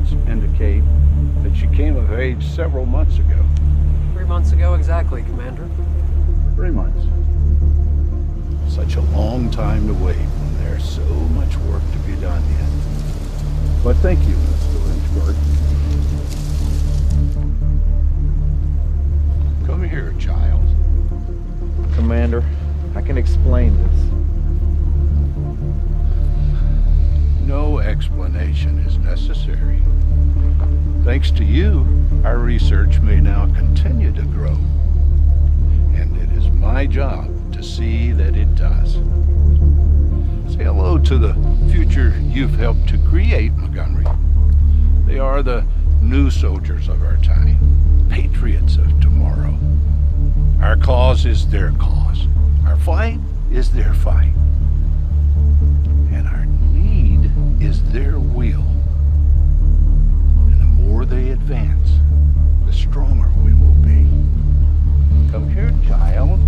records indicate that she came of age several months ago. 3 months ago exactly, Commander. 3 months. Such a long time to wait when there's so much work to be done yet. But thank you, Mr. Lynchburg. Come here, child. Commander, I can explain this. No explanation is necessary. Thanks to you, our research may now continue to grow. And it is my job to see that it does. Say hello to the future you've helped to create, Montgomery. They are the new soldiers of our time, patriots of tomorrow. Our cause is their cause. Our fight is their fight. And our need is their will. And the more they advance, the stronger we will be. Come here, child.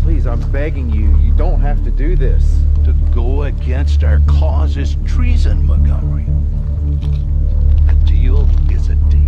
Please, I'm begging you. You don't have to do this. To go against our cause is treason, Montgomery. A deal is a deal.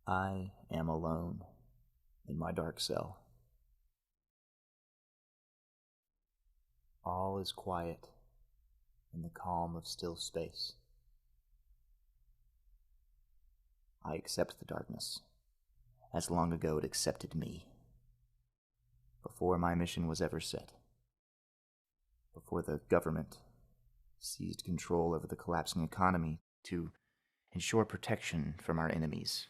I am alone in my dark cell. All is quiet in the calm of still space. I accept the darkness, as long ago it accepted me. Before my mission was ever set. Before the government seized control over the collapsing economy to ensure protection from our enemies.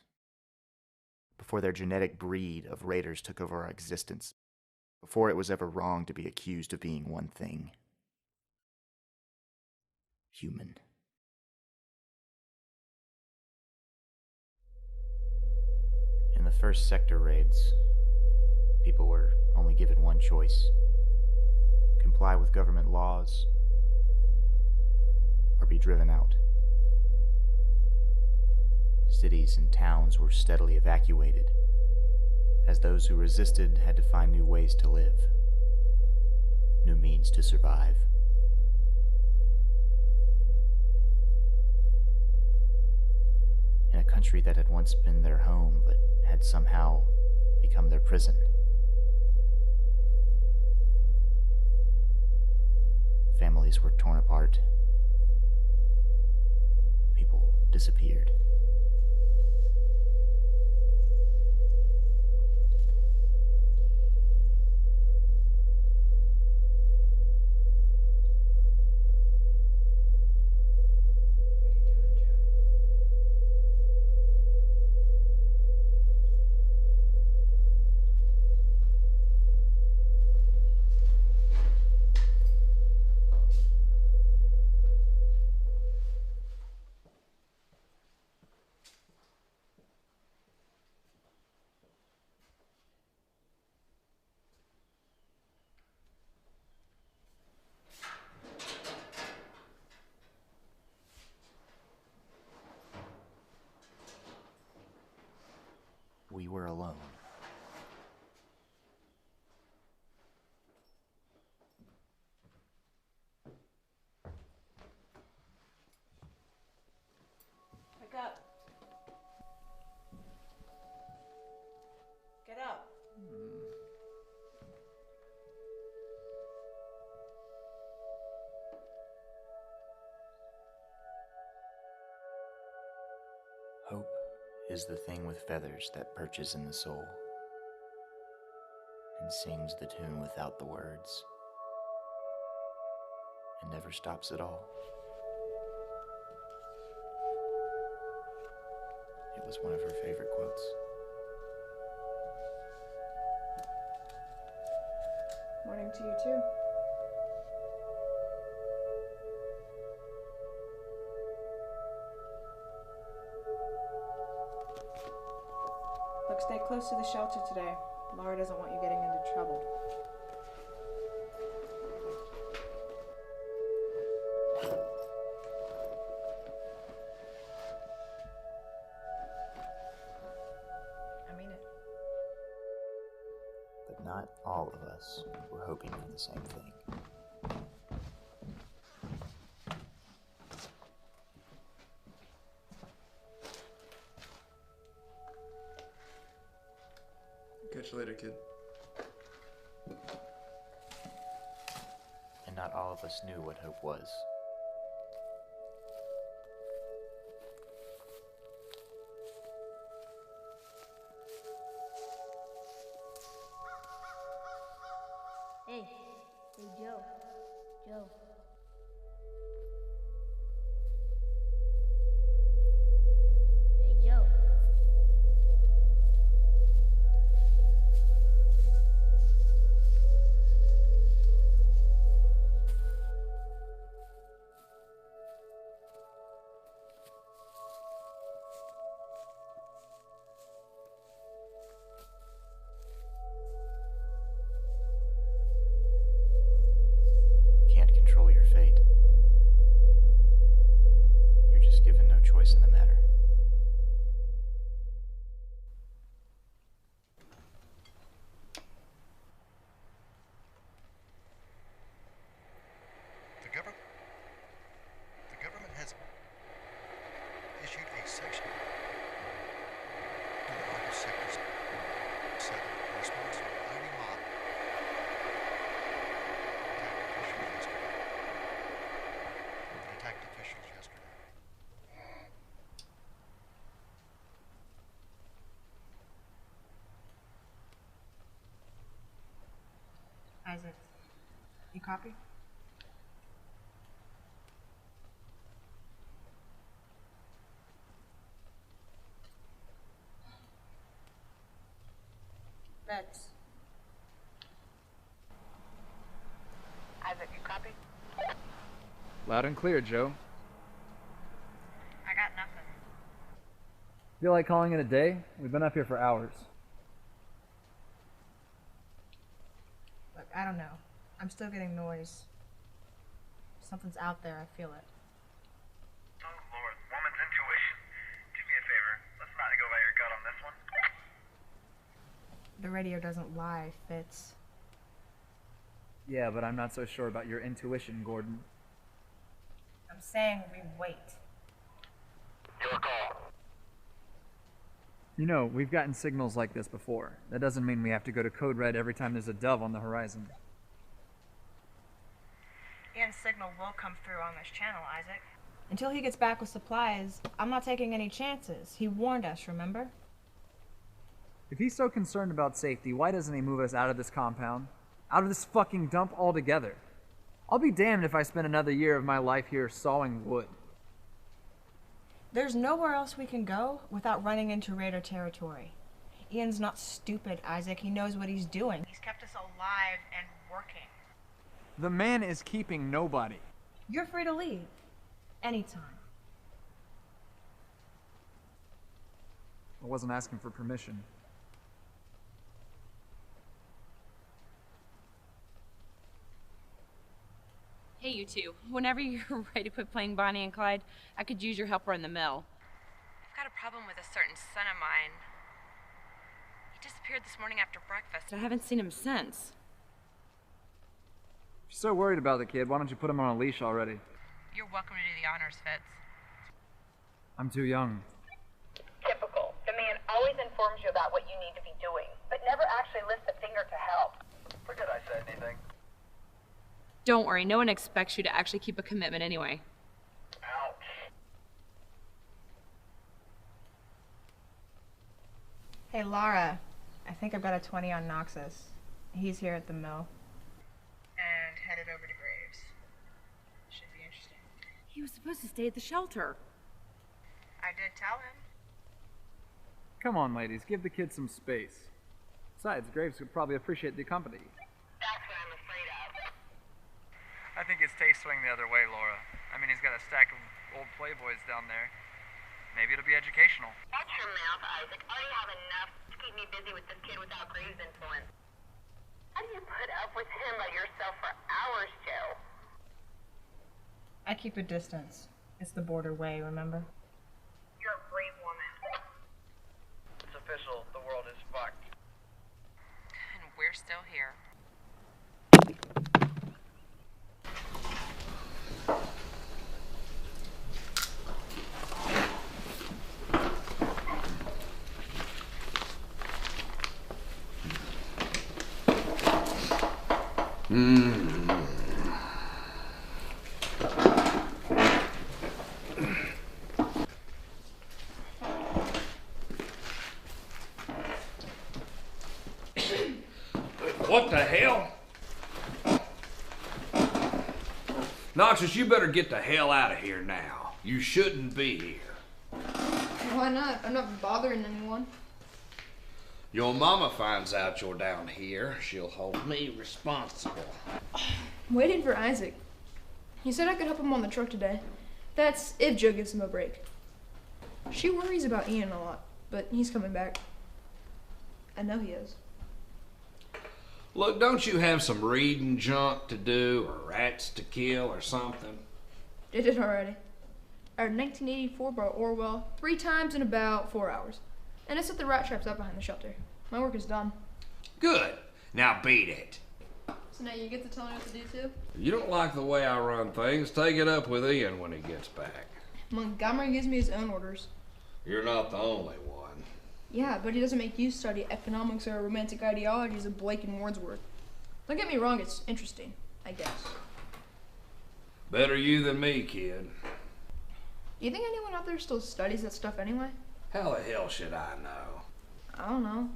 Before their genetic breed of raiders took over our existence, before it was ever wrong to be accused of being one thing: human. In the first sector raids, people were only given one choice: comply with government laws or be driven out. Cities and towns were steadily evacuated, as those who resisted had to find new ways to live, new means to survive. In a country that had once been their home, but had somehow become their prison. Families were torn apart. People disappeared. We were alone. Wake up. Get up. Hope is the thing with feathers that perches in the soul and sings the tune without the words and never stops at all. It was one of her favorite quotes. Morning to you too. Look, stay close to the shelter today. Laura doesn't want you getting into trouble. I mean it. But not all of us were hoping for the same thing. Catch you later, kid. And not all of us knew what hope was. Hey, Joe. Hey, Joe. You can't control your fate. You're just given no choice in the matter. The government has issued a section to the Arctic Sector 7 in response to a mighty mob attacked officials yesterday. Isaac, you copy? Bets. Isaac, you copy? Loud and clear, Joe. I got nothing. Feel like calling it a day? We've been up here for hours. Look, I don't know. I'm still getting noise. Something's out there, I feel it. Oh Lord, woman's intuition. Do me a favor, let's not go by your gut on this one. The radio doesn't lie, Fitz. Yeah, but I'm not so sure about your intuition, Gordon. I'm saying we wait. Your call. You know, we've gotten signals like this before. That doesn't mean we have to go to code red every time there's a dove on the horizon. Ian's signal will come through on this channel, Isaac. Until he gets back with supplies, I'm not taking any chances. He warned us, remember? If he's so concerned about safety, why doesn't he move us out of this compound? Out of this fucking dump altogether? I'll be damned if I spend another year of my life here sawing wood. There's nowhere else we can go without running into Raider territory. Ian's not stupid, Isaac. He knows what he's doing. He's kept us alive and working. The man is keeping nobody. You're free to leave. Anytime. I wasn't asking for permission. Hey, you two. Whenever you're ready to quit playing Bonnie and Clyde, I could use your helper in the mill. I've got a problem with a certain son of mine. He disappeared this morning after breakfast. I haven't seen him since. If you're so worried about the kid, why don't you put him on a leash already? You're welcome to do the honors, Fitz. I'm too young. Typical. The man always informs you about what you need to be doing, but never actually lifts a finger to help. Forget I said anything. Don't worry, no one expects you to actually keep a commitment anyway. Ouch. Hey, Laura. I think I've got a 20 on Noxus. He's here at the mill. And headed over to Graves. Should be interesting. He was supposed to stay at the shelter. I did tell him. Come on, ladies, give the kid some space. Besides, Graves would probably appreciate the company. That's what I'm afraid of. I think his tastes swing the other way, Laura. I mean, he's got a stack of old Playboys down there. Maybe it'll be educational. Watch your mouth, Isaac. I already have enough to keep me busy with this kid without Graves' influence. How do you put up with him by yourself for hours, Joe? I keep a distance. It's the border way, remember? You're a brave woman. It's official. The world is fucked. And we're still here. What the hell? Noxus, you better get the hell out of here now. You shouldn't be here. Why not? I'm not bothering anyone. Your mama finds out you're down here, she'll hold me responsible. I'm waiting for Isaac. He said I could help him on the truck today. That's if Joe gives him a break. She worries about Ian a lot, but he's coming back. I know he is. Look, don't you have some reading junk to do, or rats to kill, or something? Did it already. I read 1984 by Orwell 3 times in about 4 hours. And I set the rat traps out behind the shelter. My work is done. Good. Now beat it. So now you get to tell me what to do too? If you don't like the way I run things, take it up with Ian when he gets back. Montgomery gives me his own orders. You're not the only one. Yeah, but he doesn't make you study economics or romantic ideologies of Blake and Wordsworth. Don't get me wrong, it's interesting, I guess. Better you than me, kid. Do you think anyone out there still studies that stuff anyway? How the hell should I know? I don't know.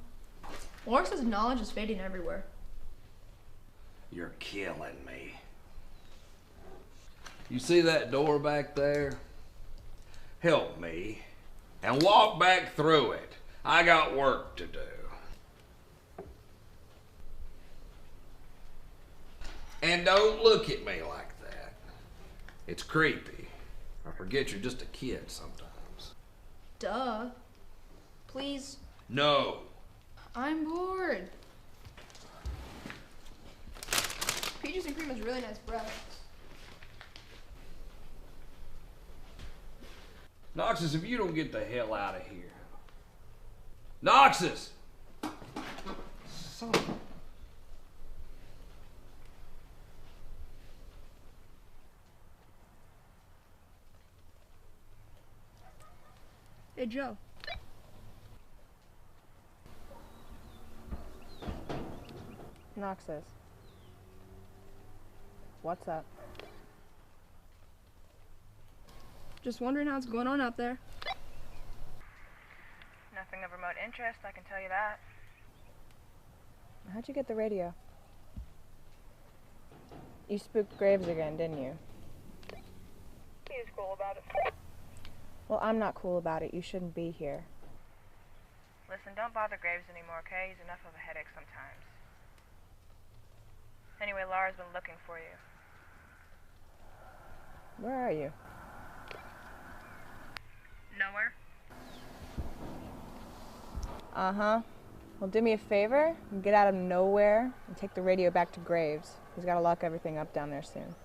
Laura says knowledge is fading everywhere. You're killing me. You see that door back there? Help me and walk back through it. I got work to do. And don't look at me like that. It's creepy. I forget you're just a kid sometimes. Duh. Please. No. I'm bored. Peaches and cream is really nice breakfast. Noxus, if you don't get the hell out of here. Noxus! Son of a... Hey, Joe. Noxus. What's up? Just wondering how it's going on out there. Nothing of remote interest, I can tell you that. How'd you get the radio? You spooked Graves again, didn't you? He was cool about it. Well, I'm not cool about it. You shouldn't be here. Listen, don't bother Graves anymore, okay? He's enough of a headache sometimes. Anyway, Laura's been looking for you. Where are you? Nowhere. Uh-huh. Well, do me a favor and get out of nowhere and take the radio back to Graves. He's got to lock everything up down there soon.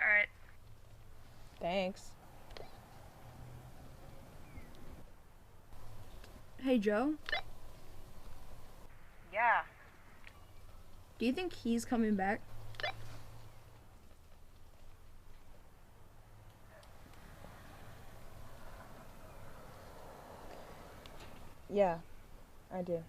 All right. Thanks. Hey, Joe. Yeah. Do you think he's coming back? Yeah, I do.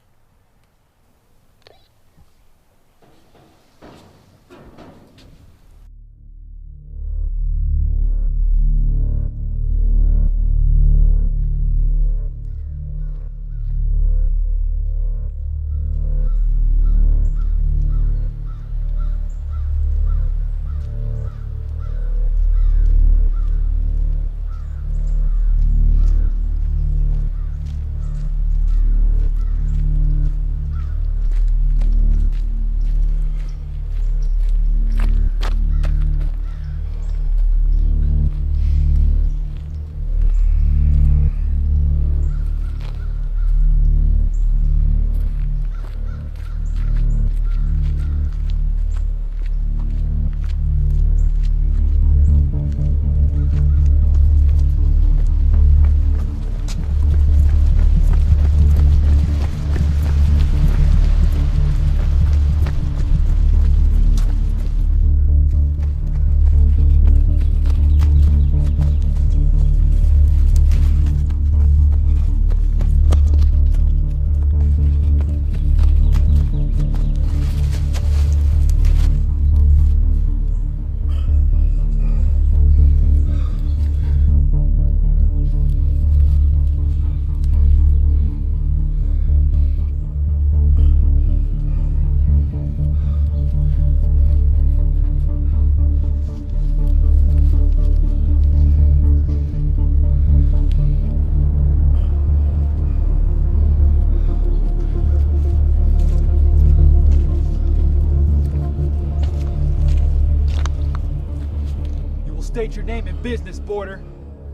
state your name and business, Border.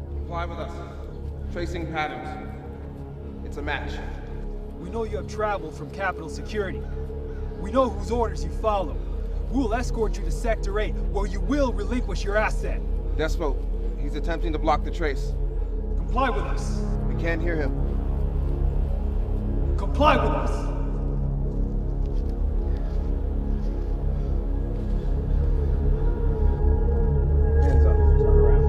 Comply with us. Tracing patterns. It's a match. We know you have traveled from Capitol Security. We know whose orders you follow. We'll escort you to Sector 8, where you will relinquish your asset. Despo, he's attempting to block the trace. Comply with us. We can't hear him. Comply with us. Hands up. Turn around.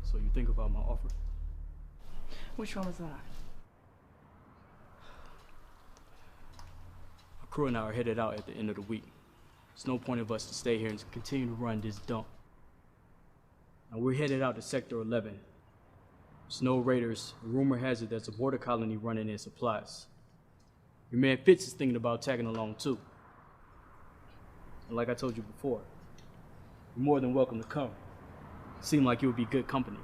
So you think about my offer? Which one was that? Our crew and I are headed out at the end of the week. There's no point of us to stay here and continue to run this dump. Now we're headed out to Sector 11. There's no raiders. Rumor has it there's a border colony running in supplies. Your man Fitz is thinking about tagging along too. And like I told you before, you're more than welcome to come. Seemed like you would be good company.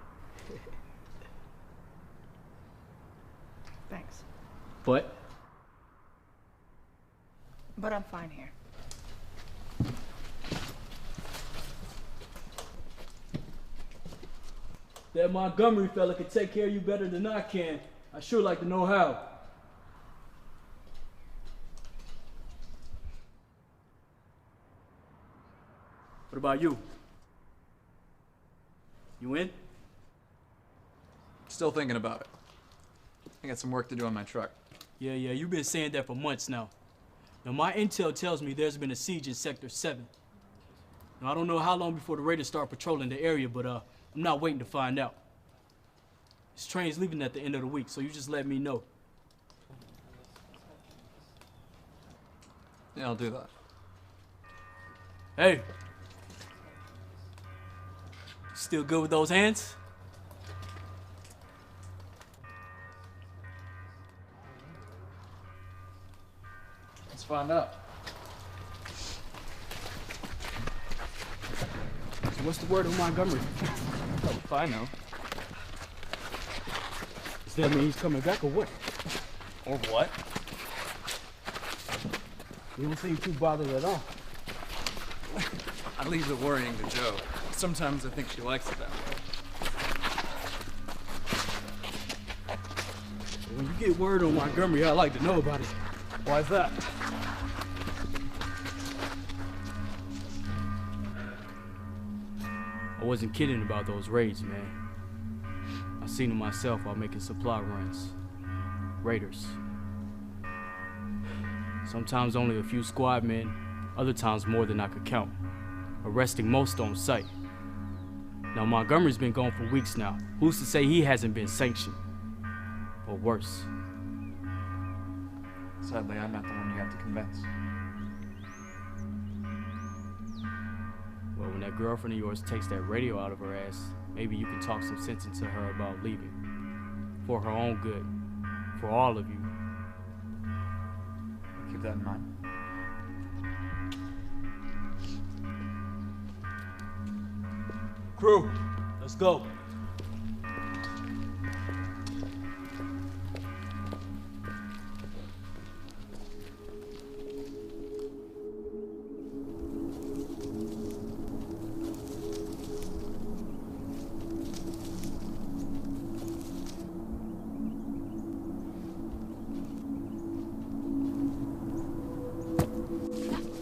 Thanks. But I'm fine here. that Montgomery fella could take care of you better than I can. I sure like to know how. What about you? You in? Still thinking about it. I got some work to do on my truck. Yeah, you've been saying that for months now. Now, my intel tells me there's been a siege in Sector 7. Now, I don't know how long before the raiders start patrolling the area, but I'm not waiting to find out. This train's leaving at the end of the week, so you just let me know. Yeah, I'll do that. Hey. Still good with those hands? Let's find out. So what's the word of Montgomery? Oh, if I know. Does that mean he's coming back or what? Or what? You don't seem too bothered at all. I leave the worrying to Joe. Sometimes I think she likes it that way. When you get word on Montgomery, I'd like to know about it. Why's that? I wasn't kidding about those raids, man. I seen them myself while making supply runs. Raiders. Sometimes only a few squad men, other times more than I could count. Arresting most on sight. Now Montgomery's been gone for weeks now. Who's to say he hasn't been sanctioned? Or worse. Sadly, I'm not the one you have to convince. Well, when that girlfriend of yours takes that radio out of her ass, maybe you can talk some sense into her about leaving. For her own good. For all of you. I'll keep that in mind. Crew, let's go.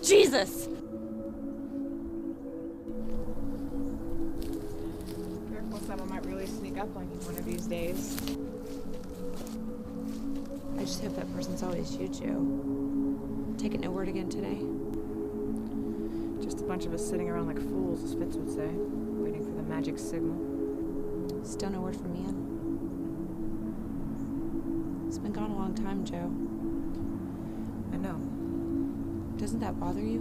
Jesus! Careful, someone might really sneak up on you one of these days. I just hope that person's always you, Joe. Taking no word again today. Just a bunch of us sitting around like fools, as Fitz would say, waiting for magic signal. Still no word from Ian. He's been gone a long time, Joe. I know. Doesn't that bother you?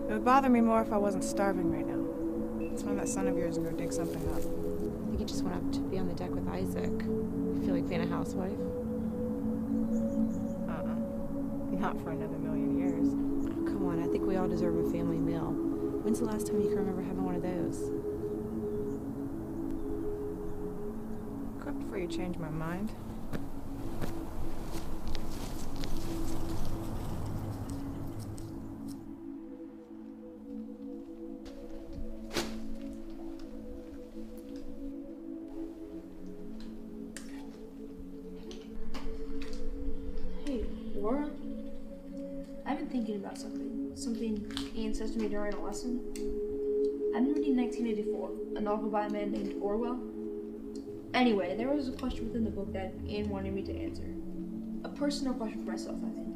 It would bother me more if I wasn't starving right now. Let's find that son of yours and go dig something up. I think he just went up to be on the deck with Isaac. You feel like being a housewife? Not for another million years. Oh, come on, I think we all deserve a family meal. When's the last time you can remember having one of those? Quit before you change my mind. Hey, Laura? I've been thinking about something Ian says to me during a lesson. I've been reading 1984, a novel by a man named Orwell. Anyway, there was a question within the book that Ian wanted me to answer. A personal question for myself, I think.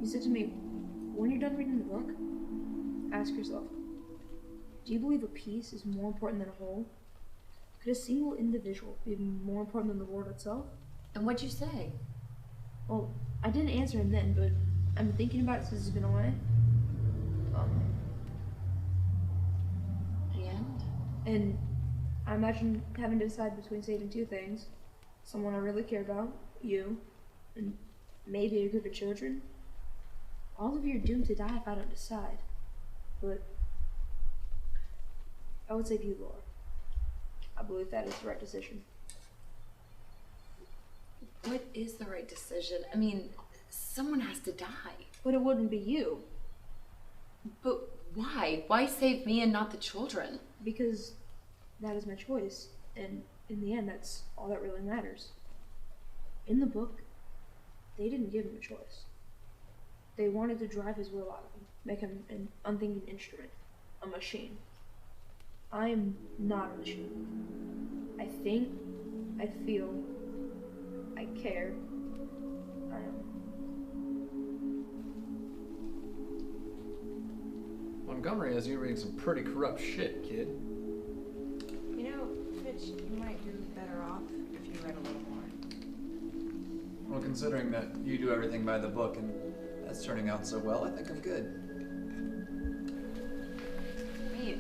He said to me, when you're done reading the book, ask yourself, do you believe a piece is more important than a whole? Could a single individual be more important than the world itself? And what'd you say? Well, I didn't answer him then, but I've been thinking about it since he's been away. And I imagine having to decide between saving two things. Someone I really care about, you, and maybe a group of children. All of you are doomed to die if I don't decide. But I would save you, Laura. I believe that is the right decision. What is the right decision? I mean, someone has to die. But it wouldn't be you. But why? Why save me and not the children? Because that is my choice, and in the end, that's all that really matters. In the book, they didn't give him a choice. They wanted to drive his will out of him, make him an unthinking instrument, a machine. I am not a machine. I think, I feel, I care, I am. Montgomery has you reading some pretty corrupt shit, kid. You know, Fitch, you might do better off if you read a little more. Well, considering that you do everything by the book and that's turning out so well, I think I'm good. Wait,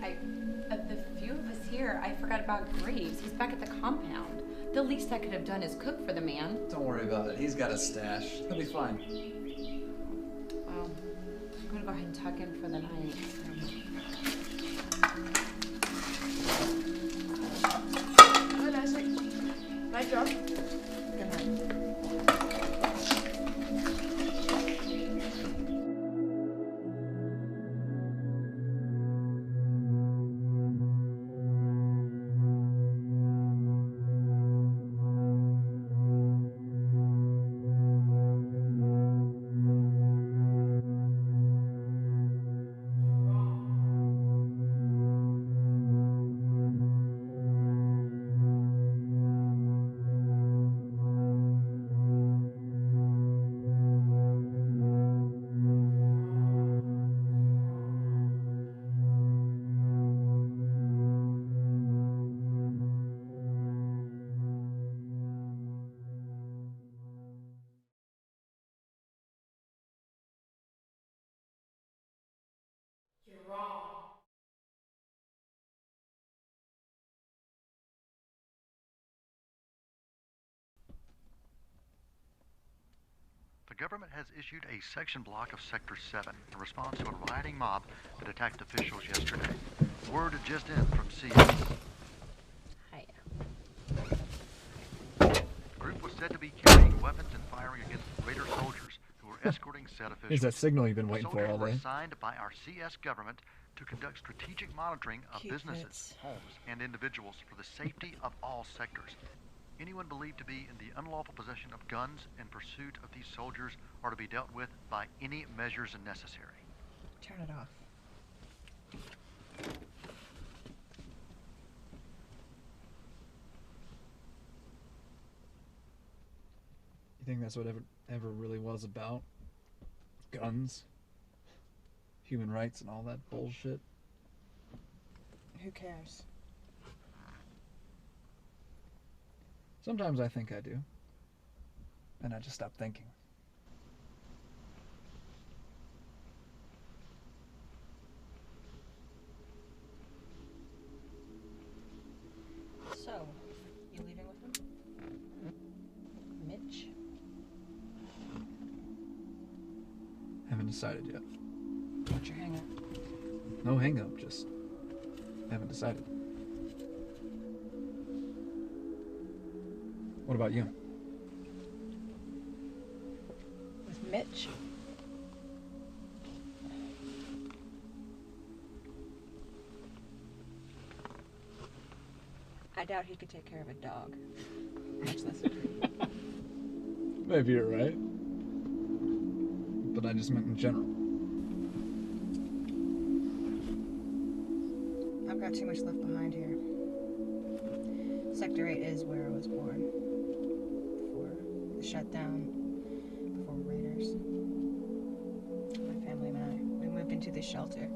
of the few of us here, I forgot about Graves. He's back at the compound. The least I could have done is cook for the man. Don't worry about it. He's got a stash. He'll be fine. Well, I'm gonna go ahead and tuck in for the night. Good, Isaac. Nice job. Good night. The government has issued a section block of Sector 7 in response to a rioting mob that attacked officials yesterday. Word just in from CS. Hiya. The group was said to be carrying weapons and firing against Raider soldiers who were escorting said officials. Here's that signal you've been waiting for all Soldiers were day. assigned by our CS government to conduct strategic monitoring of businesses, homes, and individuals for the safety of all sectors. Anyone believed to be in the unlawful possession of guns in pursuit of these soldiers are to be dealt with by any measures necessary. Turn it off. You think that's what ever really was about? Guns? Human rights and all that bullshit? Who cares? Sometimes I think I do. And I just stop thinking. So, you leaving with him? Mitch? Haven't decided yet. What's your hang up? No hang up, just haven't decided. What about you? With Mitch? I doubt he could take care of a dog, much less a tree. Maybe you're right. But I just meant in general. I've got too much left behind here. Sector 8 is where I was born. Before the shutdown, before raiders. My family and I, we moved into this shelter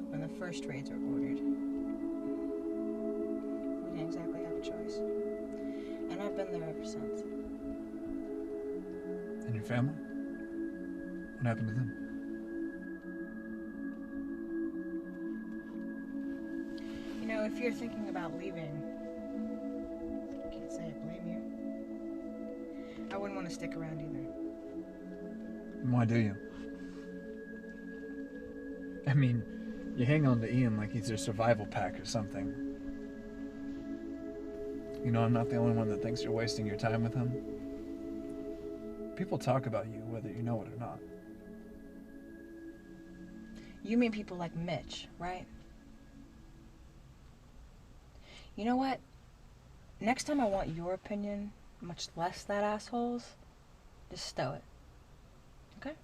when the first raids were ordered. We didn't exactly have a choice. And I've been there ever since. And your family? What happened to them? You know, if you're thinking about leaving, I can't say I blame you. I wouldn't want to stick around either. And why do you? I mean, you hang on to Ian like he's your survival pack or something. You know, I'm not the only one that thinks you're wasting your time with him. People talk about you, whether you know it or not. You mean people like Mitch, right? You know what? Next time I want your opinion, much less that asshole's, just stow it. Okay?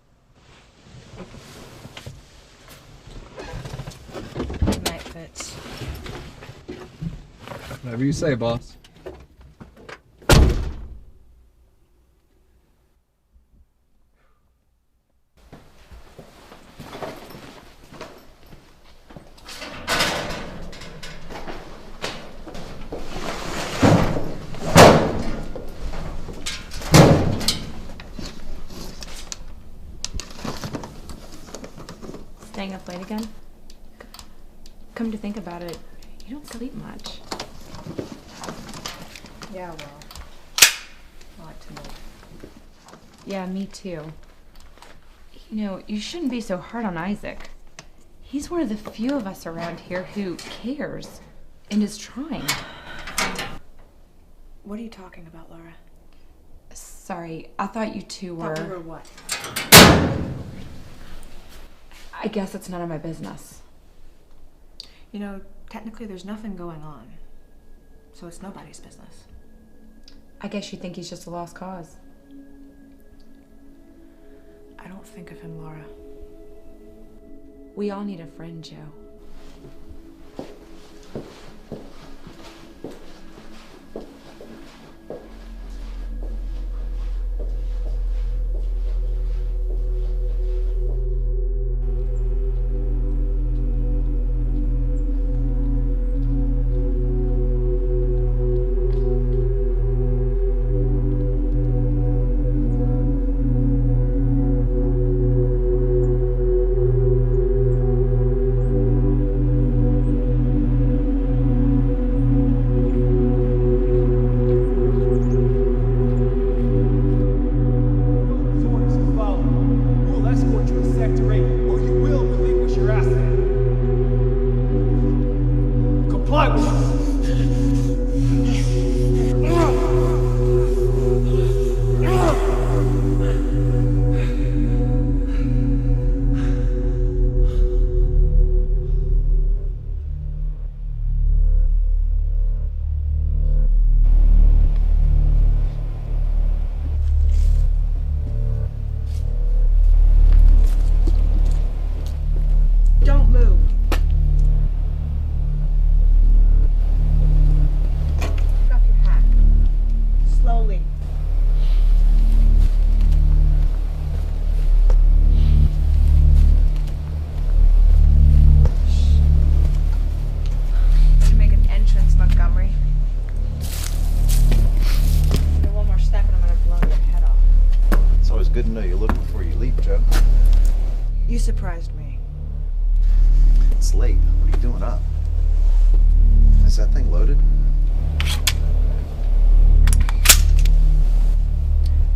Good night, Fitz. Whatever you say, boss. Staying up late again? Come to think about it, you don't sleep much. Yeah, well, I like to move. Yeah, me too. You know, you shouldn't be so hard on Isaac. He's one of the few of us around here who cares and is trying. What are you talking about, Laura? Sorry, I thought you two were... Thought we were what? I guess it's none of my business. You know, technically there's nothing going on. So it's nobody's business. I guess you think he's just a lost cause. I don't think of him, Laura. We all need a friend, Joe. good to know you look before you leap, Joe. You surprised me. It's late. What are you doing up? Is that thing loaded?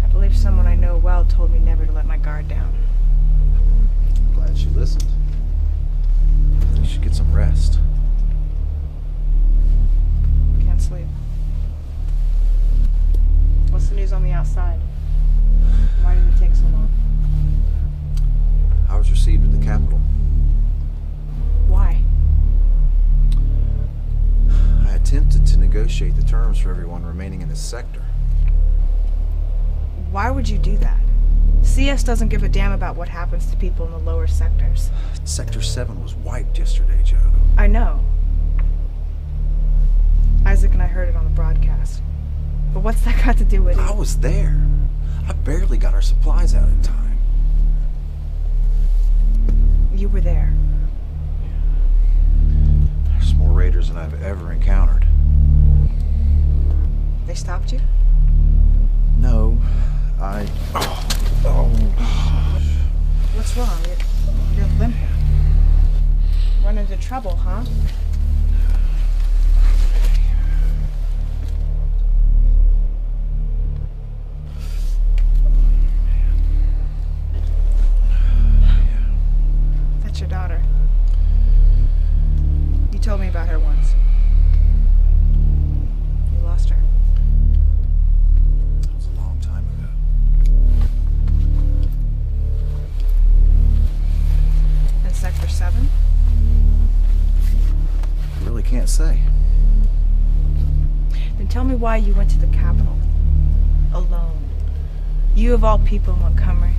I believe someone I know well told me never to let my guard down. Glad she listened. You should get some rest. Can't sleep. What's the news on the outside? Why did it take so long? I was received at the Capitol. Why? I attempted to negotiate the terms for everyone remaining in this sector. Why would you do that? CS doesn't give a damn about what happens to people in the lower sectors. Sector 7 was wiped yesterday, Joe. I know. Isaac and I heard it on the broadcast. But what's that got to do with it? I was there. I barely got our supplies out in time. You were there. There's more raiders than I've ever encountered. They stopped you? No, What's wrong? You're limping. Run into trouble, huh? That's your daughter. You told me about her once. You lost her. That was a long time ago. In Sector 7? I really can't say. Then tell me why you went to the Capitol. Alone. You of all people in Montgomery.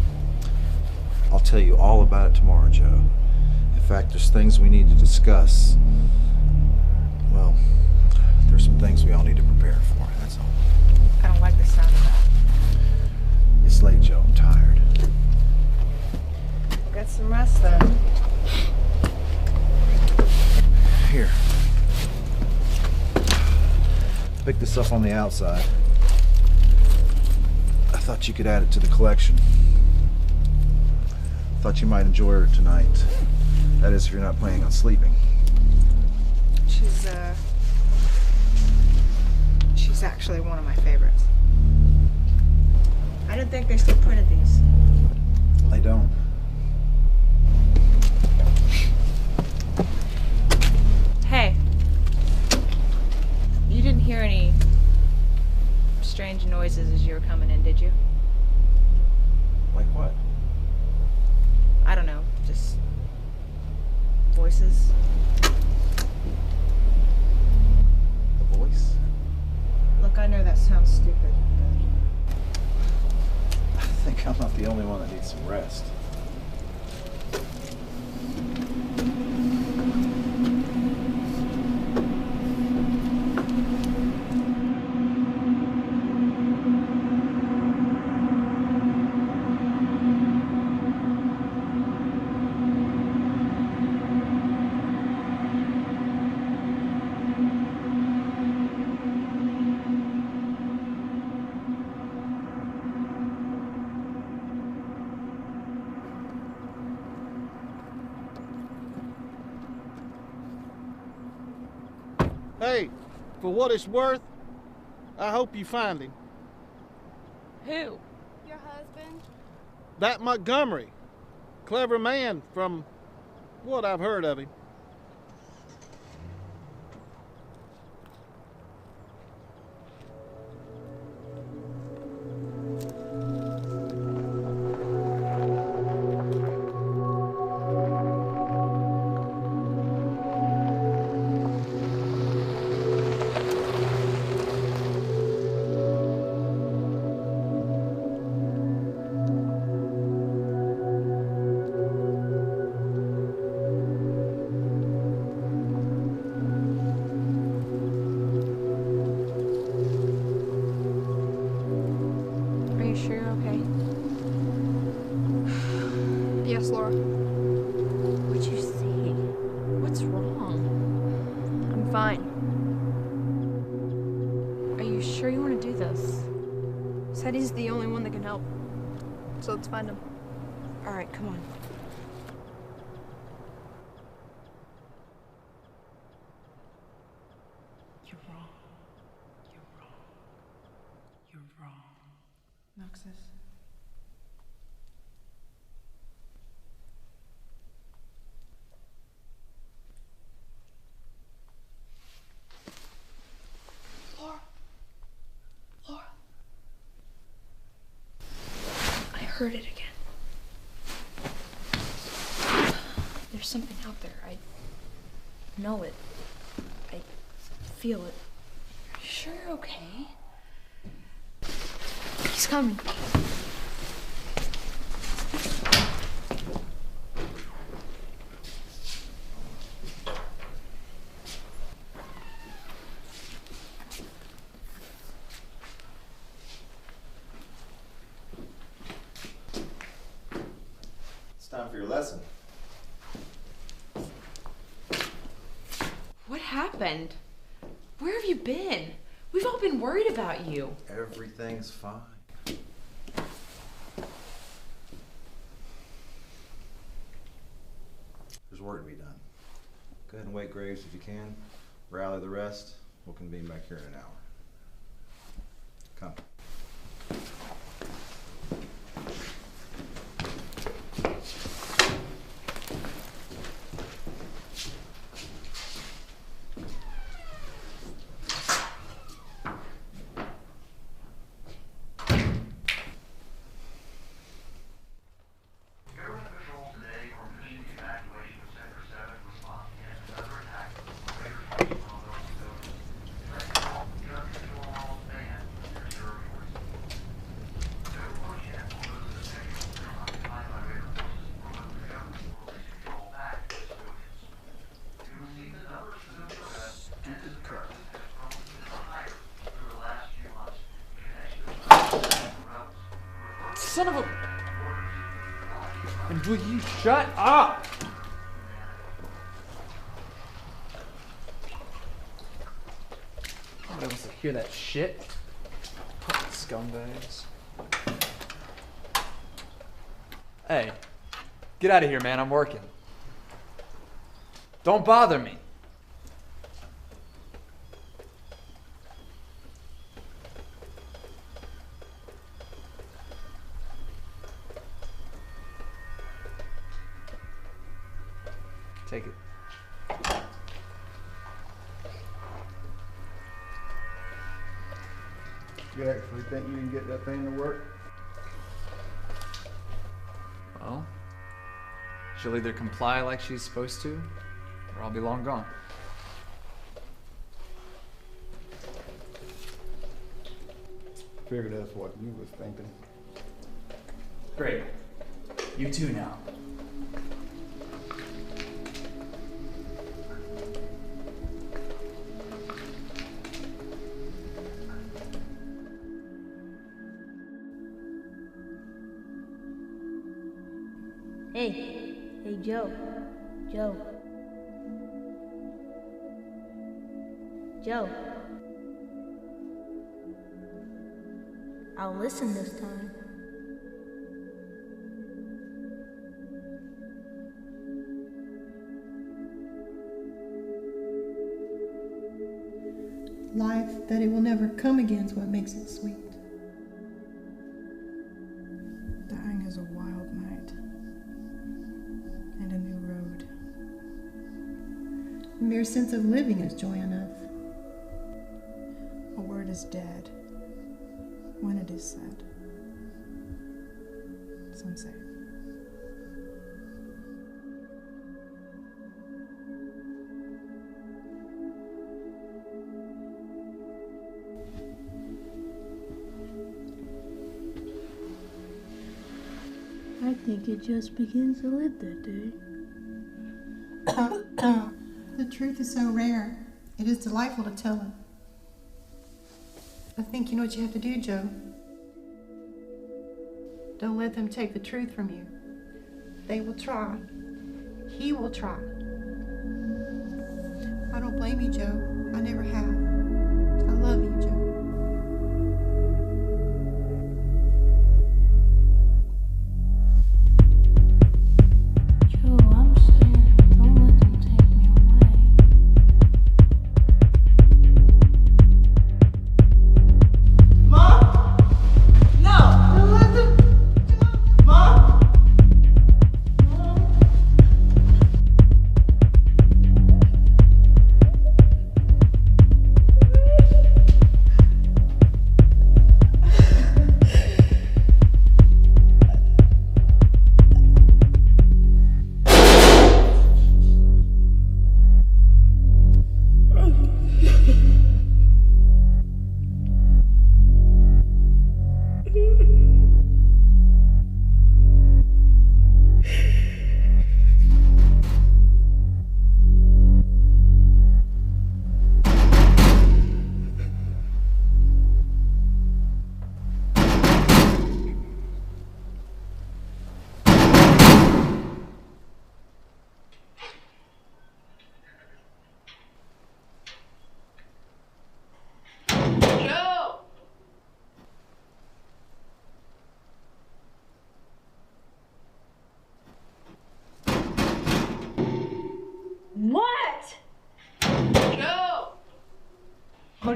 I'll tell you all about it tomorrow, Joe. In fact, there's things we need to discuss. Well, there's some things we all need to prepare for, that's all. I don't like the sound of that. It's late, Joe. I'm tired. Get some rest then. Here. Pick this up on the outside. I thought you could add it to the collection. Thought you might enjoy her tonight. That is, if you're not planning on sleeping. She's actually one of my favorites. I didn't think they still printed these. They don't. Hey. You didn't hear any strange noises as you were coming in, did you? Like what? I don't know, just voices. The voice? Look, I know that sounds stupid, I think I'm not the only one that needs some rest. Hey, for what it's worth, I hope you find him. Who? Your husband? That Montgomery. Clever man from what I've heard of him. sure you're okay? Yes, Laura. What'd you see? What's wrong? I'm fine. Are you sure you want to do this? Said he's the only one that can help. So let's find him. All right, come on. You're wrong. You're wrong. You're wrong. Noxus. Laura. Laura. I heard it again. There's something out there. I know it. I feel it. Are you sure you're okay? He's coming. It's time for your lesson. What happened? Where have you been? We've all been worried about you. Everything's fine. There's work to be done. Go ahead and wake graves if you can. Rally the rest. We'll convene back here in an hour. Come. Son of a... And will you shut up? Nobody wants to hear that shit. Fucking scumbags. Hey, get out of here, man. I'm working. Don't bother me. Take it. You actually think you can get that thing to work? Well, she'll either comply like she's supposed to, or I'll be long gone. Figured that's what you was thinking. Great. You too now. Hey, Joe. Joe. I'll listen this time. Life that it will never come again is what makes it sweet. Dying is a wild night. And a new road. The mere sense of living is joy enough. A word is dead when it is said. Some say. I think it just begins to live that day. The truth is so rare. It is delightful to tell it. I think you know what you have to do, Joe. Don't let them take the truth from you. They will try. He will try. I don't blame you, Joe. I never have. I love you, Joe.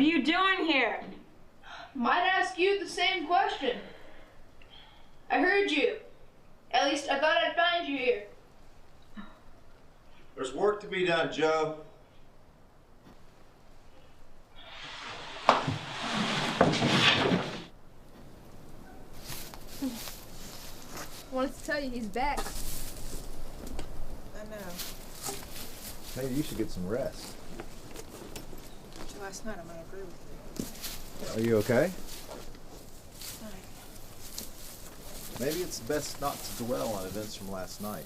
What are you doing here? Might ask you the same question. I heard you. At least I thought I'd find you here. There's work to be done, Joe. Wanted to tell you he's back. I know. Maybe you should get some rest. After last night, I might agree with Are you okay? you. Maybe it's best not to dwell on events from last night.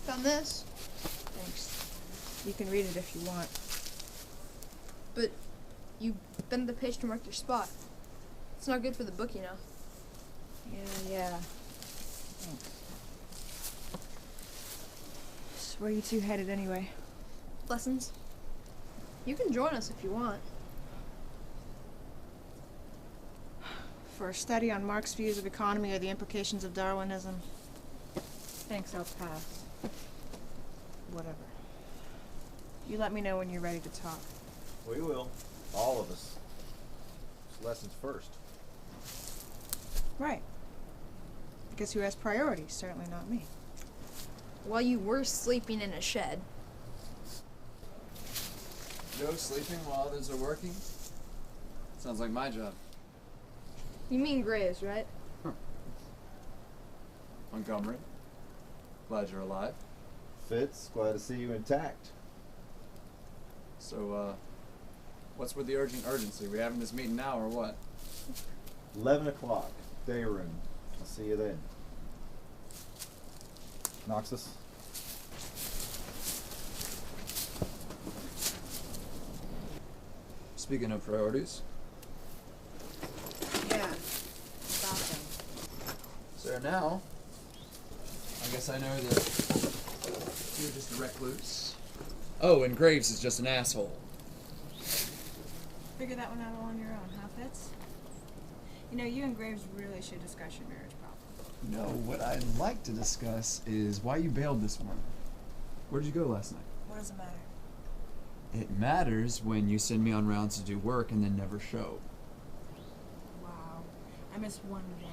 Found this? Thanks. You can read it if you want. But you bent the page to mark your spot. It's not good for the book, you know. Yeah. Thanks. So where are you two headed anyway? Lessons? You can join us if you want. For a study on Marx's views of economy or the implications of Darwinism? Thanks, I'll pass. Whatever. You let me know when you're ready to talk. We will. All of us. It's lessons first. Right. Guess who has priorities? Certainly not me. While you were sleeping in a shed. Joe sleeping while others are working? Sounds like my job. You mean Graves, right? Montgomery, glad you're alive. Fitz, glad to see you intact. So, what's with the urgency? We having this meeting now or what? 11 o'clock, day room. I'll see you then. Noxus? Speaking of priorities. Yeah. Stop them. So now, I guess I know that you're just a recluse. Oh, and Graves is just an asshole. Figure that one out all on your own, huh, Fitz? You know, you and Graves really should discuss your marriage problem. No, what I'd like to discuss is why you bailed this morning. Where'd you go last night? What does it matter? It matters when you send me on rounds to do work and then never show. Wow. I missed one day.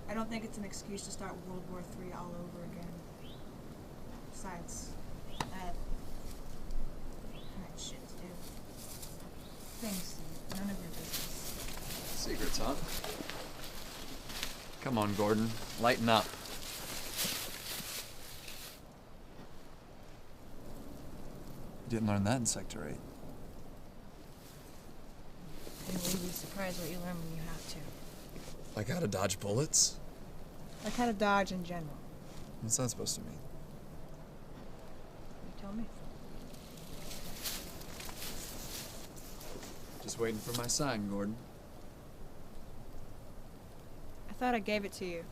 I don't think it's an excuse to start World War III all over again. Besides, I had shit to do. Things, none of your business. Secrets, huh? Come on, Gordon. Lighten up. You didn't learn that in Sector 8. And you'll be surprised what you learn when you have to. Like how to dodge bullets? Like how to dodge in general. What's that supposed to mean? You tell me. Just waiting for my sign, Gordon. I thought I gave it to you.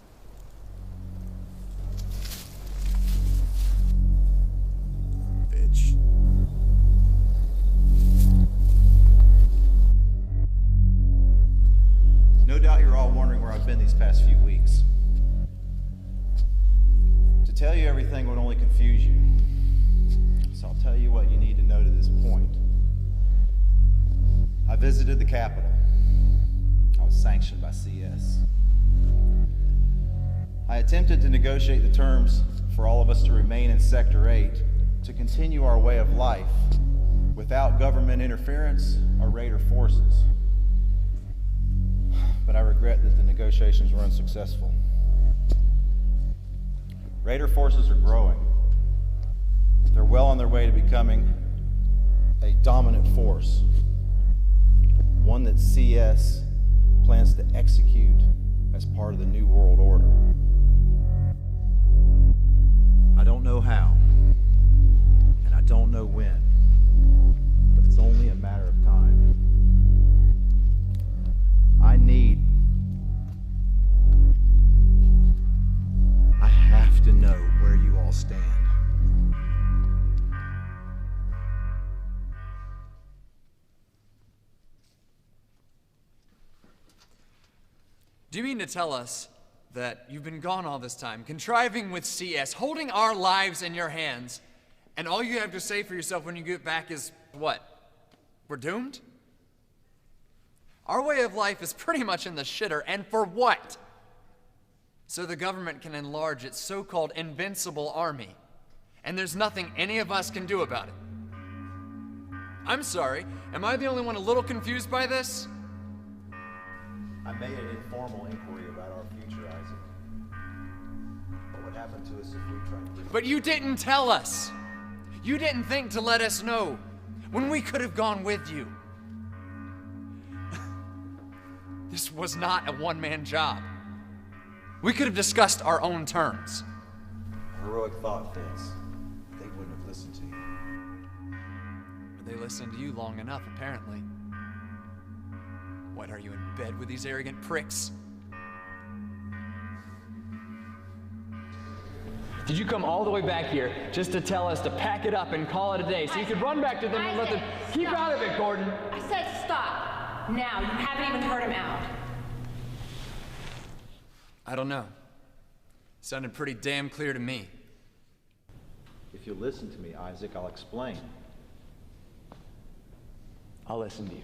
Bitch. No doubt you're all wondering where I've been these past few weeks. To tell you everything would only confuse you. So I'll tell you what you need to know to this point. I visited the Capitol. I was sanctioned by CS. I attempted to negotiate the terms for all of us to remain in Sector 8 to continue our way of life without government interference or Raider forces. But I regret that the negotiations were unsuccessful. Raider forces are growing. They're well on their way to becoming a dominant force, one that CS plans to execute as part of the New World Order. I don't know how, and I don't know when, but it's only a matter of time. I have to know where you all stand. Do you mean to tell us that you've been gone all this time, contriving with CS, holding our lives in your hands, and all you have to say for yourself when you get back is what? We're doomed? Our way of life is pretty much in the shitter, and for what? So the government can enlarge its so-called invincible army, and there's nothing any of us can do about it. I'm sorry, am I the only one a little confused by this? I made an informal inquiry about our future, Isaac. What would happen to us if we tried to... But you didn't tell us! You didn't think to let us know, when we could have gone with you. This was not a one-man job. We could have discussed our own terms. Heroic thought, Vince. They wouldn't have listened to you. But they listened to you long enough, apparently. What, are you in bed with these arrogant pricks? Did you come all the way back here just to tell us to pack it up and call it a day so you could run back to them and let them... Keep out of it, Gordon! I said stop! Now, you haven't even heard him out. I don't know. Sounded pretty damn clear to me. If you'll listen to me, Isaac, I'll explain. I'll listen to you.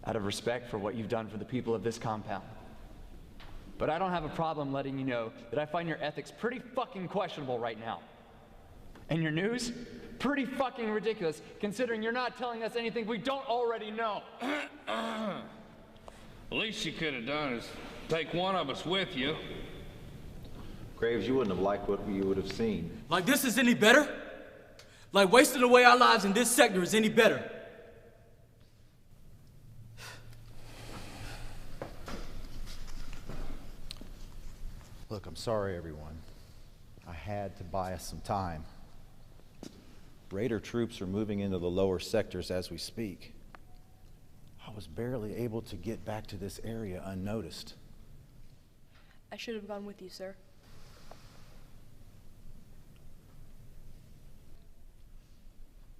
Out of respect for what you've done for the people of this compound. But I don't have a problem letting you know that I find your ethics pretty fucking questionable right now. And your news? Pretty fucking ridiculous, considering you're not telling us anything we don't already know. The least you could have done is take one of us with you. Graves, you wouldn't have liked what you would have seen. Like this is any better? Like wasting away our lives in this sector is any better? Look, I'm sorry, everyone. I had to buy us some time. Raider troops are moving into the lower sectors as we speak. I was barely able to get back to this area unnoticed. I should have gone with you, sir.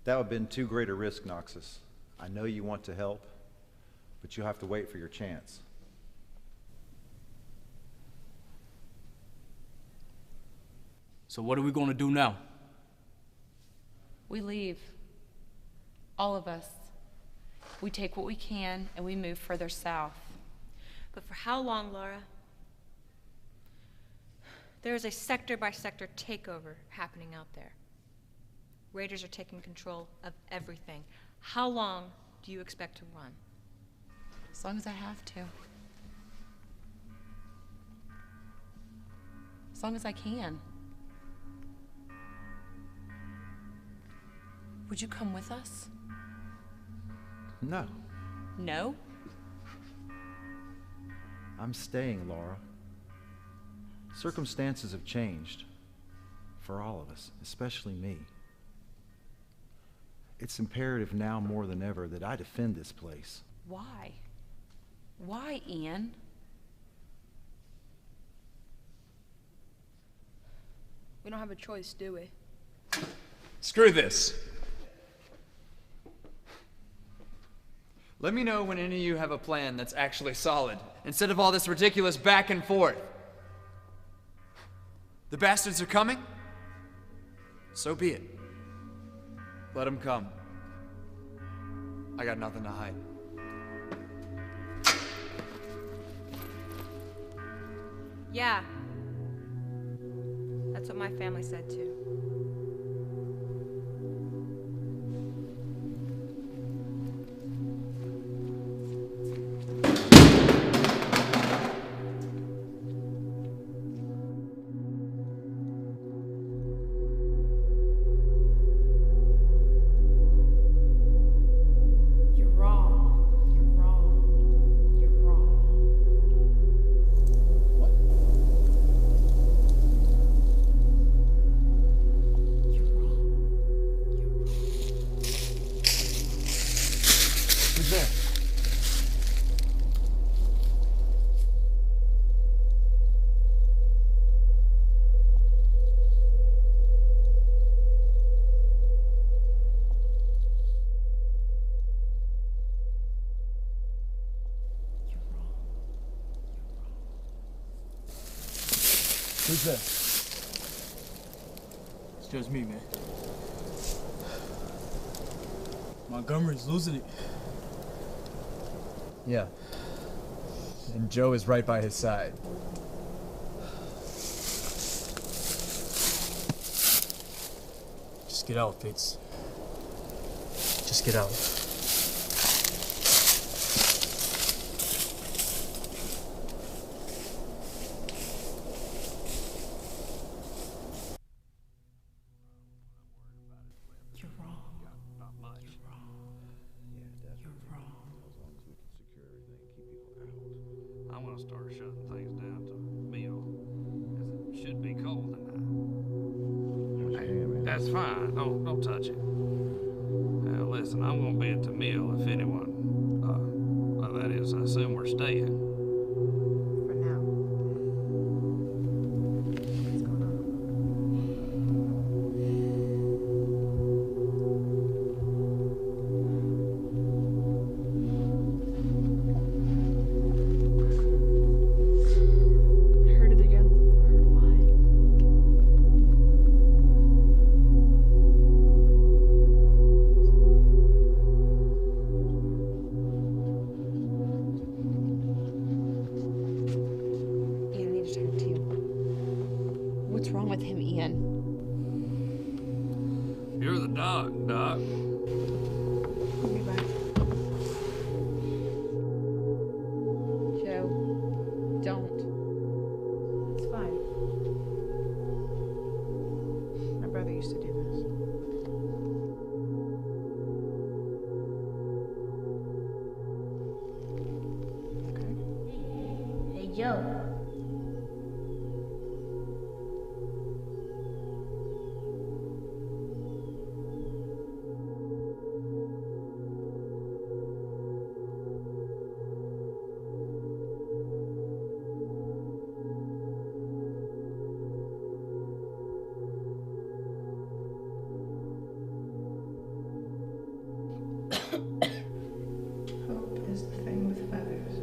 That would have been too great a risk, Noxus. I know you want to help, but you'll have to wait for your chance. So what are we going to do now? We leave. All of us. We take what we can and we move further south. But for how long, Laura? There is a sector-by-sector takeover happening out there. Raiders are taking control of everything. How long do you expect to run? As long as I have to. As long as I can. Would you come with us? No. No? I'm staying, Laura. Circumstances have changed. For all of us, especially me. It's imperative now more than ever that I defend this place. Why? Why, Ian? We don't have a choice, do we? Screw this. Let me know when any of you have a plan that's actually solid, instead of all this ridiculous back and forth. The bastards are coming? So be it. Let them come. I got nothing to hide. Yeah. That's what my family said too. Who's that? It's just me, man. Montgomery's losing it. Yeah. And Joe is right by his side. Just get out, Fitz. Just get out. You're wrong. Not much. You're wrong. You're wrong. I'm gonna start shutting things down to meal, as it should be cold tonight. Hey, that's fine. Don't touch it. Now listen, I'm gonna be at the meal if anyone. Well, that is, I assume we're staying. For now. What's going on? I heard it again. Heard what? Ian, I need to talk to you. What's wrong with him, Ian? You're the doc, Doc. I'll be back. Joe, don't. It's fine. My brother used to do this. Hey, Joe. Hope is the thing with feathers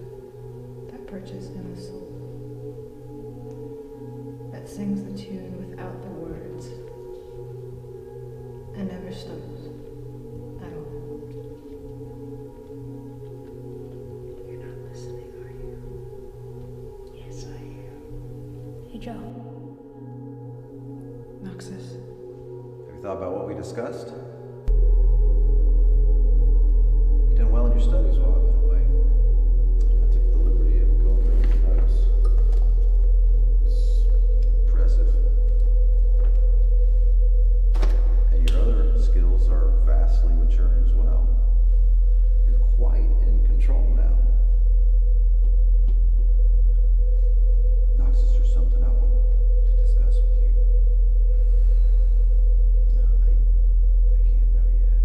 that perches in the soul, that sings the tune without the words, and never stops at all. You're not listening, are you? Yes, I am. Hey, Joe. Noxus. Have you thought about what we discussed? You've done well in your studies while I've been away. I took the liberty of going through your notes. It's impressive. And your other skills are vastly maturing as well. You're quite in control now. Noxus, there's something I want to discuss with you. No, they can't know yet.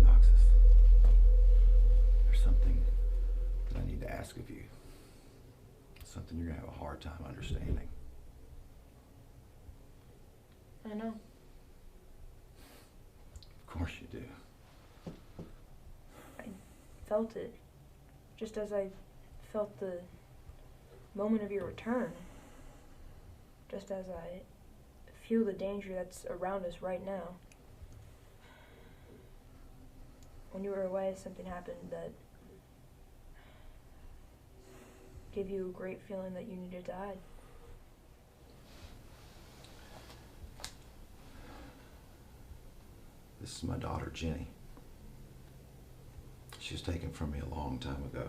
Noxus, there's something that I need to ask of you. Something you're gonna have a hard time understanding. I know. Of course you do. I felt it. Just as I felt the moment of your return. Just as I feel the danger that's around us right now. When you were away, something happened that gave you a great feeling that you needed to hide. This is my daughter, Jenny. She was taken from me a long time ago.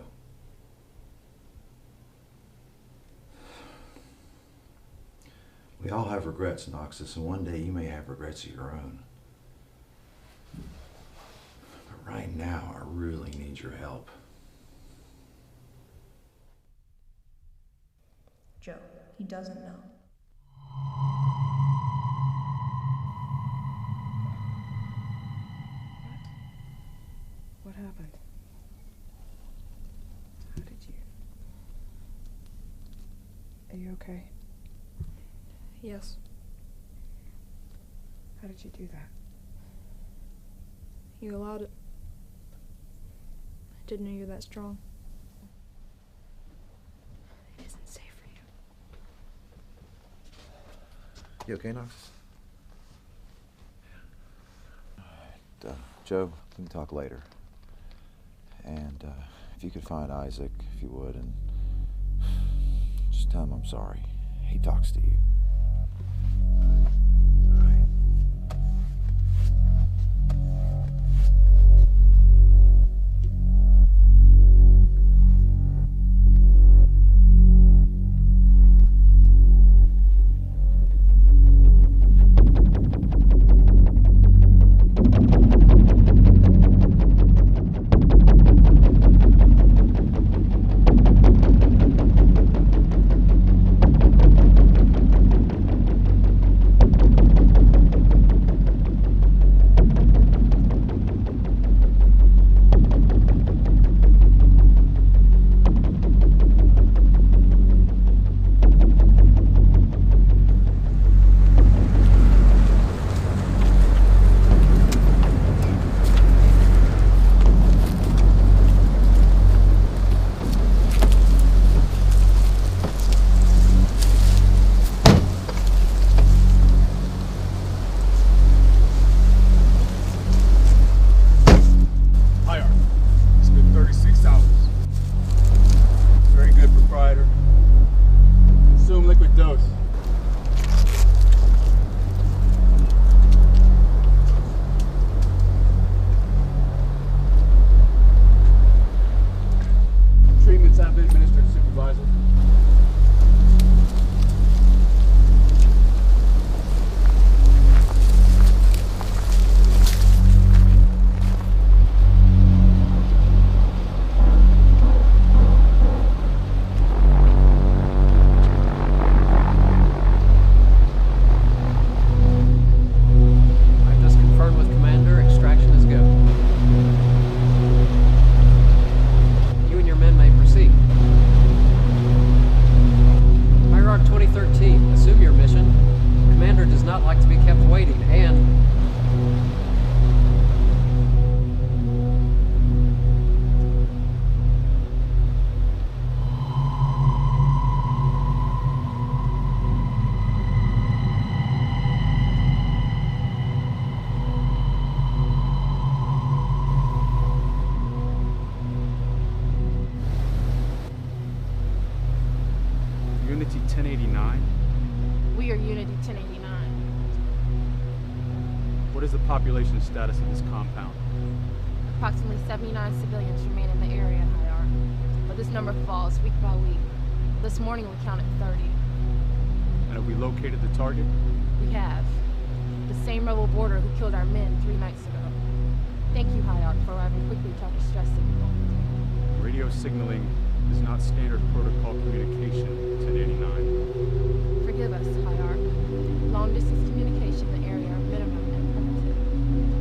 We all have regrets, Noxus, and one day you may have regrets of your own. But right now, I really need your help. Joe, he doesn't know. What happened? How did you? Are you okay? Yes. How did you do that? You allowed it. I didn't know you were that strong. It isn't safe for you. You okay, Noxus? Joe, we can talk later. And if you could find Isaac, if you would, and just tell him I'm sorry. He talks to you. Unity 1089? We are Unity 1089. What is the population status of this compound? Approximately 79 civilians remain in the area, High, but this number falls week by week. This morning we counted 30. And have we located the target? We have. The same rebel border who killed our men 3 nights ago. Thank you, High, for arriving quickly to our distress signal. Radio signaling is not standard protocol communication, 1089. Forgive us, High. Long-distance communication in the area are minimum and primitive.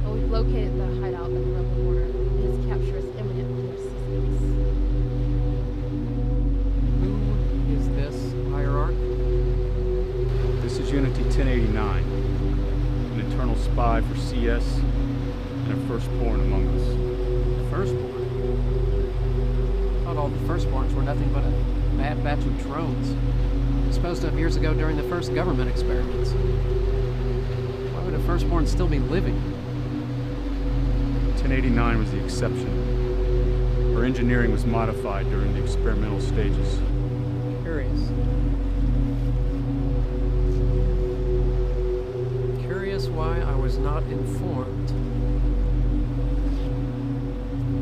But we've located the hideout at the rebel border, and his capture is imminent with your assistance. Who is this, Hierarch? This is Unity 1089, an internal spy for CS and a firstborn among us. Firstborn? I thought all the firstborns were nothing but a bad batch of drones, disposed of years ago during the first government experiments. Why would a firstborn still be living? 1089 was the exception. Her engineering was modified during the experimental stages. Curious. Curious why I was not informed.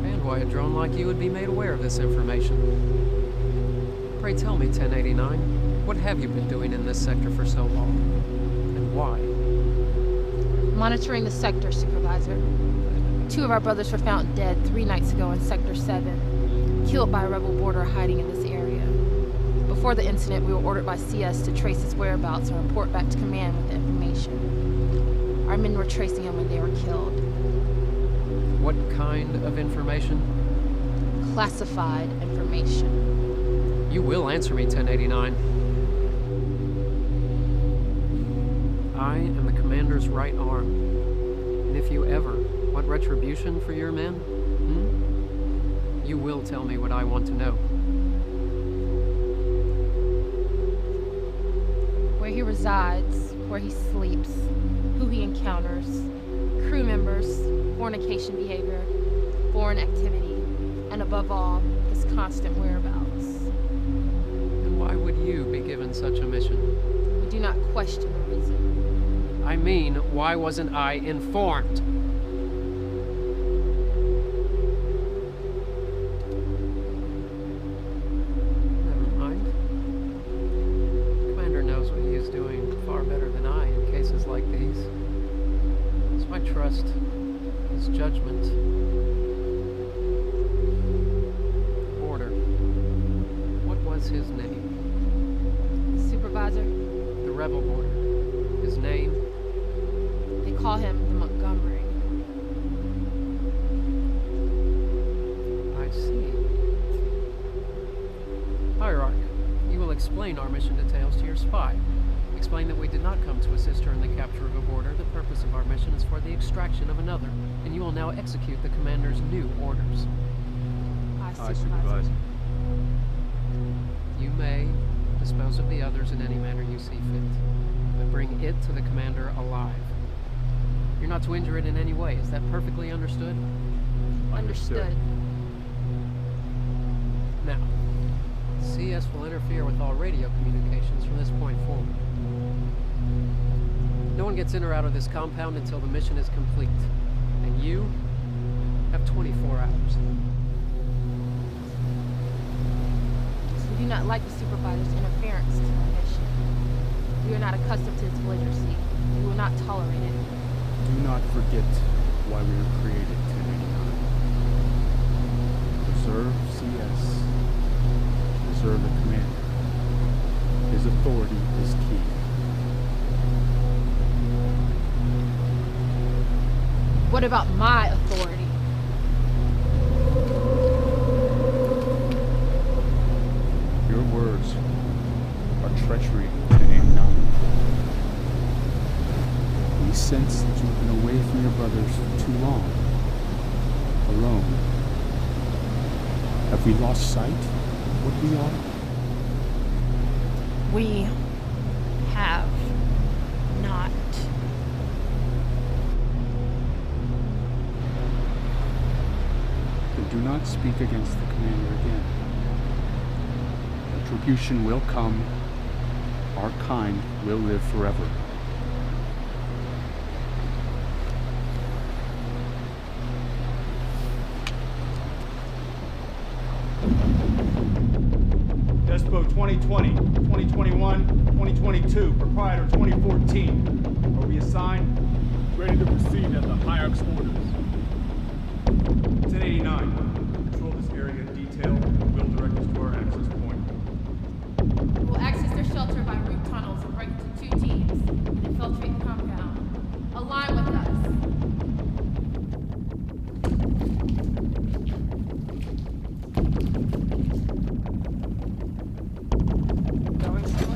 And why a drone like you would be made aware of this information. Pray tell me, 1089, what have you been doing in this sector for so long? And why? Monitoring the sector, Supervisor. 2 of our brothers were found dead 3 nights ago in Sector 7, killed by a rebel border hiding in this area. Before the incident, we were ordered by CS to trace his whereabouts and report back to command with the information. Our men were tracing him when they were killed. What kind of information? Classified information. You will answer me, 1089. I am the commander's right arm. And if you ever want retribution for your men, you will tell me what I want to know. Where he resides, where he sleeps, who he encounters, crew members, foreign fornication behavior, foreign activity, and above all, his constant whereabouts. And why would you be given such a mission? We do not question the reason. I mean, why wasn't I informed? Never mind. Commander knows what he is doing far better than I in cases like these. It's my trust, his judgment. Order. What was his name? Supervisor? The rebel border. His name? They call him the Montgomery. I see. Hierarch, you will explain our mission details to your spy. Explain that we did not come to assist her in the capture of a border. The purpose of our mission is for the extraction of another, and you will now execute the commander's new orders. Aye, Supervisor. You may dispose of the others in any manner you see fit, but bring it to the commander alive. You're not to injure it in any way. Is that perfectly understood? Understood. Now, CS will interfere with all radio communications from this point forward. No one gets in or out of this compound until the mission is complete, and you have 24 hours. We do not like the supervisor's interference in our mission. We are not accustomed to its belligerency. We will not tolerate it. Do not forget why we were created, 1089. Preserve CS. Preserve the commander. His authority is key. What about my authority? Your words are treachery, 1089. We sense that you've been away from your brothers for too long. Alone. Have we lost sight of what we are? We have not. Then do not speak against the commander again. Retribution will come. Our kind will live forever. Despo 2020, 2021, 2022, Proprietor 2014. Are we assigned? Ready to proceed at the Hierarch's orders. 1089. Control this area in detail. We'll direct us to our access point. We will access their shelter by root tunnels and break into 2 teams and infiltrate the compound. Align with us.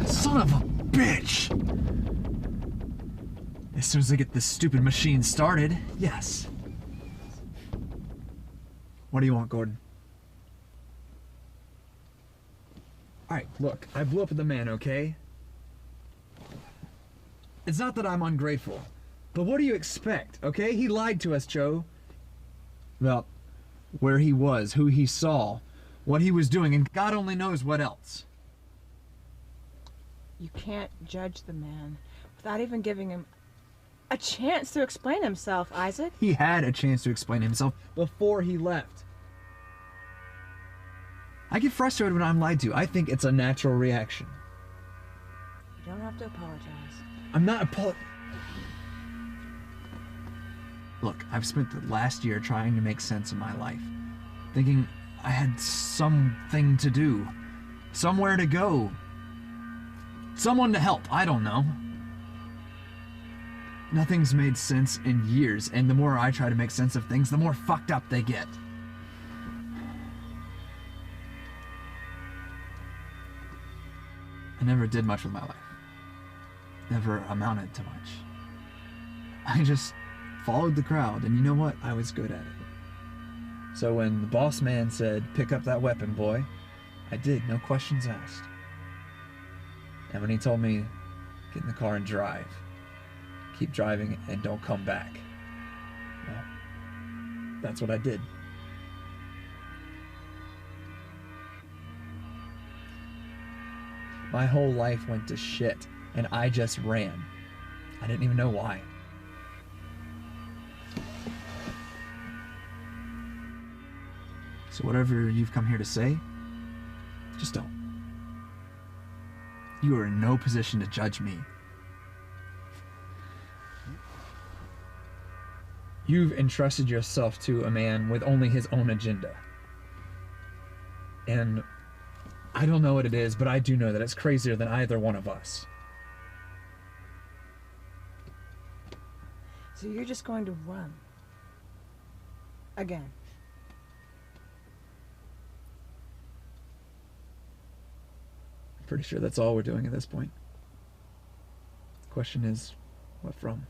Son of a bitch! As soon as I get this stupid machine started, yes. What do you want, Gordon? Alright, look, I blew up at the man, okay? It's not that I'm ungrateful, but what do you expect, okay? He lied to us, Joe. About where he was, who he saw, what he was doing, and God only knows what else. You can't judge the man without even giving him a chance to explain himself, Isaac. He had a chance to explain himself before he left. I get frustrated when I'm lied to. I think it's a natural reaction. You don't have to apologize. I'm not Look, I've spent the last year trying to make sense of my life. Thinking I had something to do. Somewhere to go. Someone to help, I don't know. Nothing's made sense in years, and the more I try to make sense of things, the more fucked up they get. I never did much with my life. Never amounted to much. I just followed the crowd, and you know what? I was good at it. So when the boss man said, pick up that weapon, boy, I did, no questions asked. And when he told me, get in the car and drive, keep driving and don't come back, well, that's what I did. My whole life went to shit, and I just ran. I didn't even know why. So whatever you've come here to say, just don't. You are in no position to judge me. You've entrusted yourself to a man with only his own agenda. And I don't know what it is, but I do know that it's crazier than either one of us. So you're just going to run? Again? I'm pretty sure that's all we're doing at this point. The question is, what from?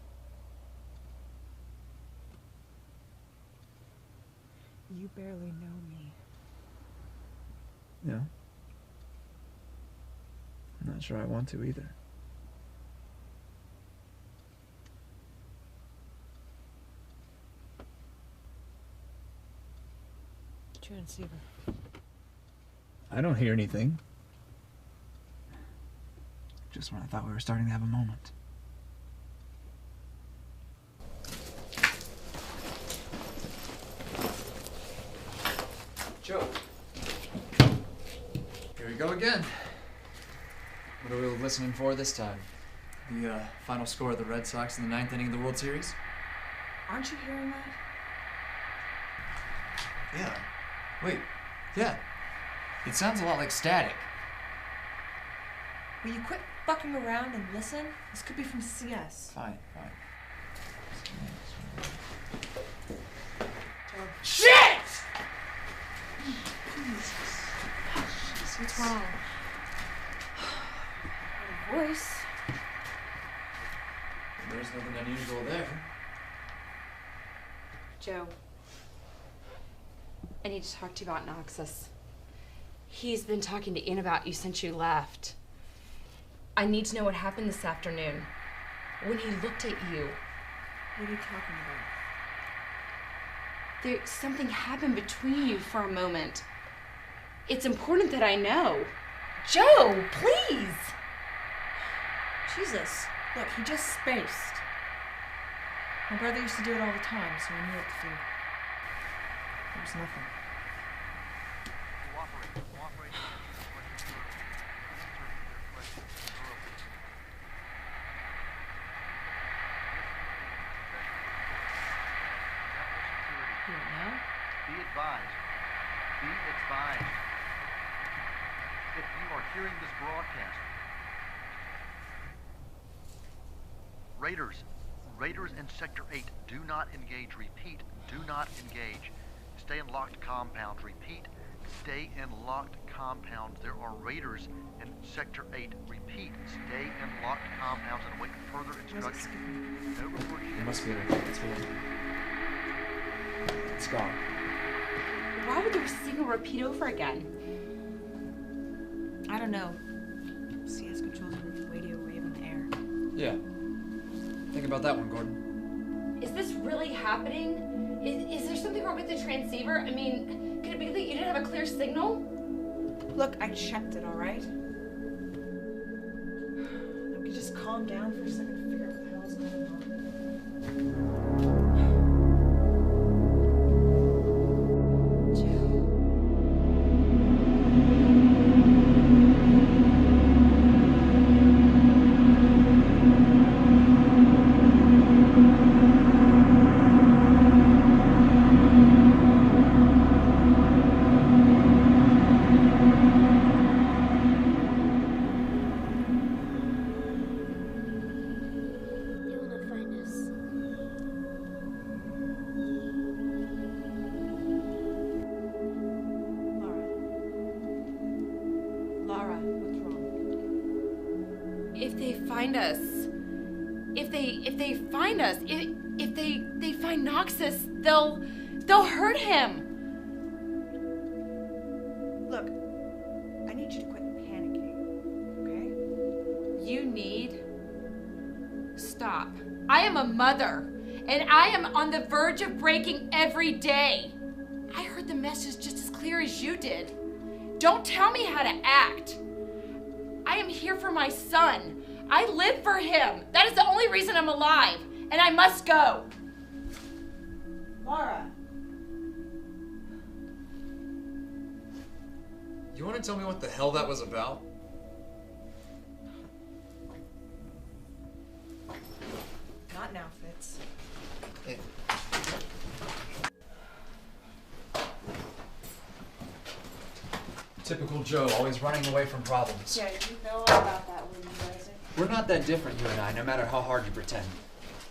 You barely know me. Yeah. I'm not sure I want to either. Transceiver. I don't hear anything. Just when I thought we were starting to have a moment. Joe. Here we go again. What are we listening for this time? The final score of the Red Sox in the 9th inning of the World Series? Aren't you hearing that? Yeah. Wait. Yeah. It sounds a lot like static. Will you quit fucking around and listen? This could be from CS. Fine, fine. Shit! Jesus. What's wrong? Your voice. There's nothing unusual there. Joe, I need to talk to you about Noxus. He's been talking to Ian about you since you left. I need to know what happened this afternoon. When he looked at you. What are you talking about? Something happened between you for a moment. It's important that I know. Joe, please! Jesus. Look, he just spaced. My brother used to do it all the time, so I knew what to do. There was nothing. Be advised. Be advised. If you are hearing this broadcast, Raiders in Sector 8, do not engage. Repeat, do not engage. Stay in locked compounds. Repeat, stay in locked compounds. There are Raiders in Sector 8. Repeat, stay in locked compounds and await further instructions. No reporting. It must be a repeat. It's weird. It's gone. Why would the signal repeat over again? I don't know. CS controls a radio wave in the air. Yeah. Think about that one, Gordon. Is this really happening? Is there something wrong with the transceiver? I mean, could it be that you didn't have a clear signal? Look, I checked it, all right? We could just calm down for a second and figure out what the hell is going on. If they find us, if they find Noxus, they'll hurt him. Look, I need you to quit panicking, okay? You need stop. I am a mother, And I am on the verge of breaking every day. I heard the message just as clear as you did. Don't tell me how to act. I am here for my son. I live for him. That is the only reason I'm alive. And I must go. Laura. You want to tell me what the hell that was about? Not now, Fitz. Typical Joe, always running away from problems. Yeah, you know all about that, wouldn't you, Isaac? We're not that different, you and I, no matter how hard you pretend.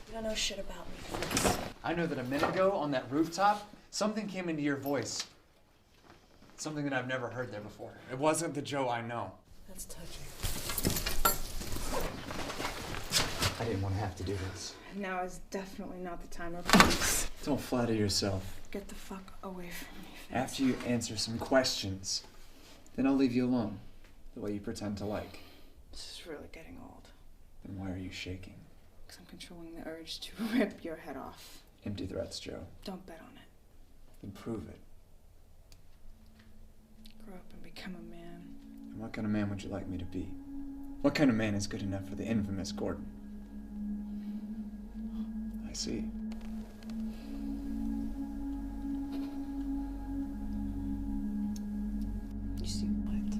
You don't know shit about me, Fitz. I know that a minute ago on that rooftop, something came into your voice. Something that I've never heard there before. It wasn't the Joe I know. That's touching. I didn't want to have to do this. Now is definitely not the time or place. Don't flatter yourself. Get the fuck away from me, Fitz. After you answer some questions, then I'll leave you alone, the way you pretend to like. This is really getting old. Then why are you shaking? Because I'm controlling the urge to rip your head off. Empty threats, Joe. Don't bet on it. Then prove it. Grow up and become a man. And what kind of man would you like me to be? What kind of man is good enough for the infamous Gordon? I see. You see what?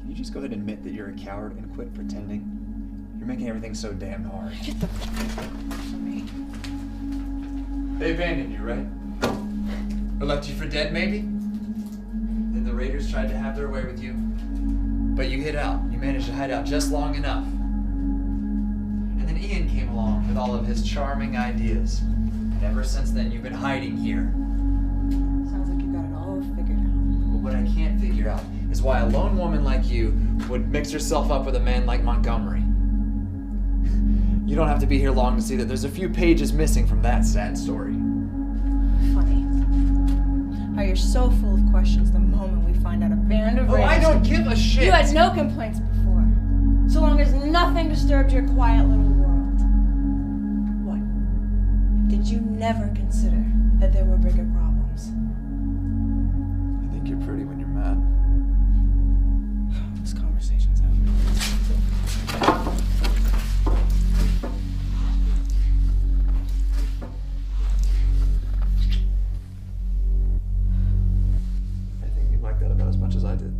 Can you just go ahead and admit that you're a coward and quit pretending? You're making everything so damn hard. Get the fuck away from me. They abandoned you, right? Or left you for dead, maybe? Then the Raiders tried to have their way with you. But you hid out. You managed to hide out just long enough. And then Ian came along with all of his charming ideas. And ever since then, you've been hiding here. Sounds like you got it all figured out. But what I can't figure out is why a lone woman like you would mix herself up with a man like Montgomery. You don't have to be here long to see that there's a few pages missing from that sad story. Funny. How you're so full of questions the moment we find out a band of raiders. I don't give a shit! You had no complaints before. So long as nothing disturbed your quiet little world. What? Did you never consider that there were bigger problems? I think you're pretty when you're mad. This conversation's over. That about as much as I did.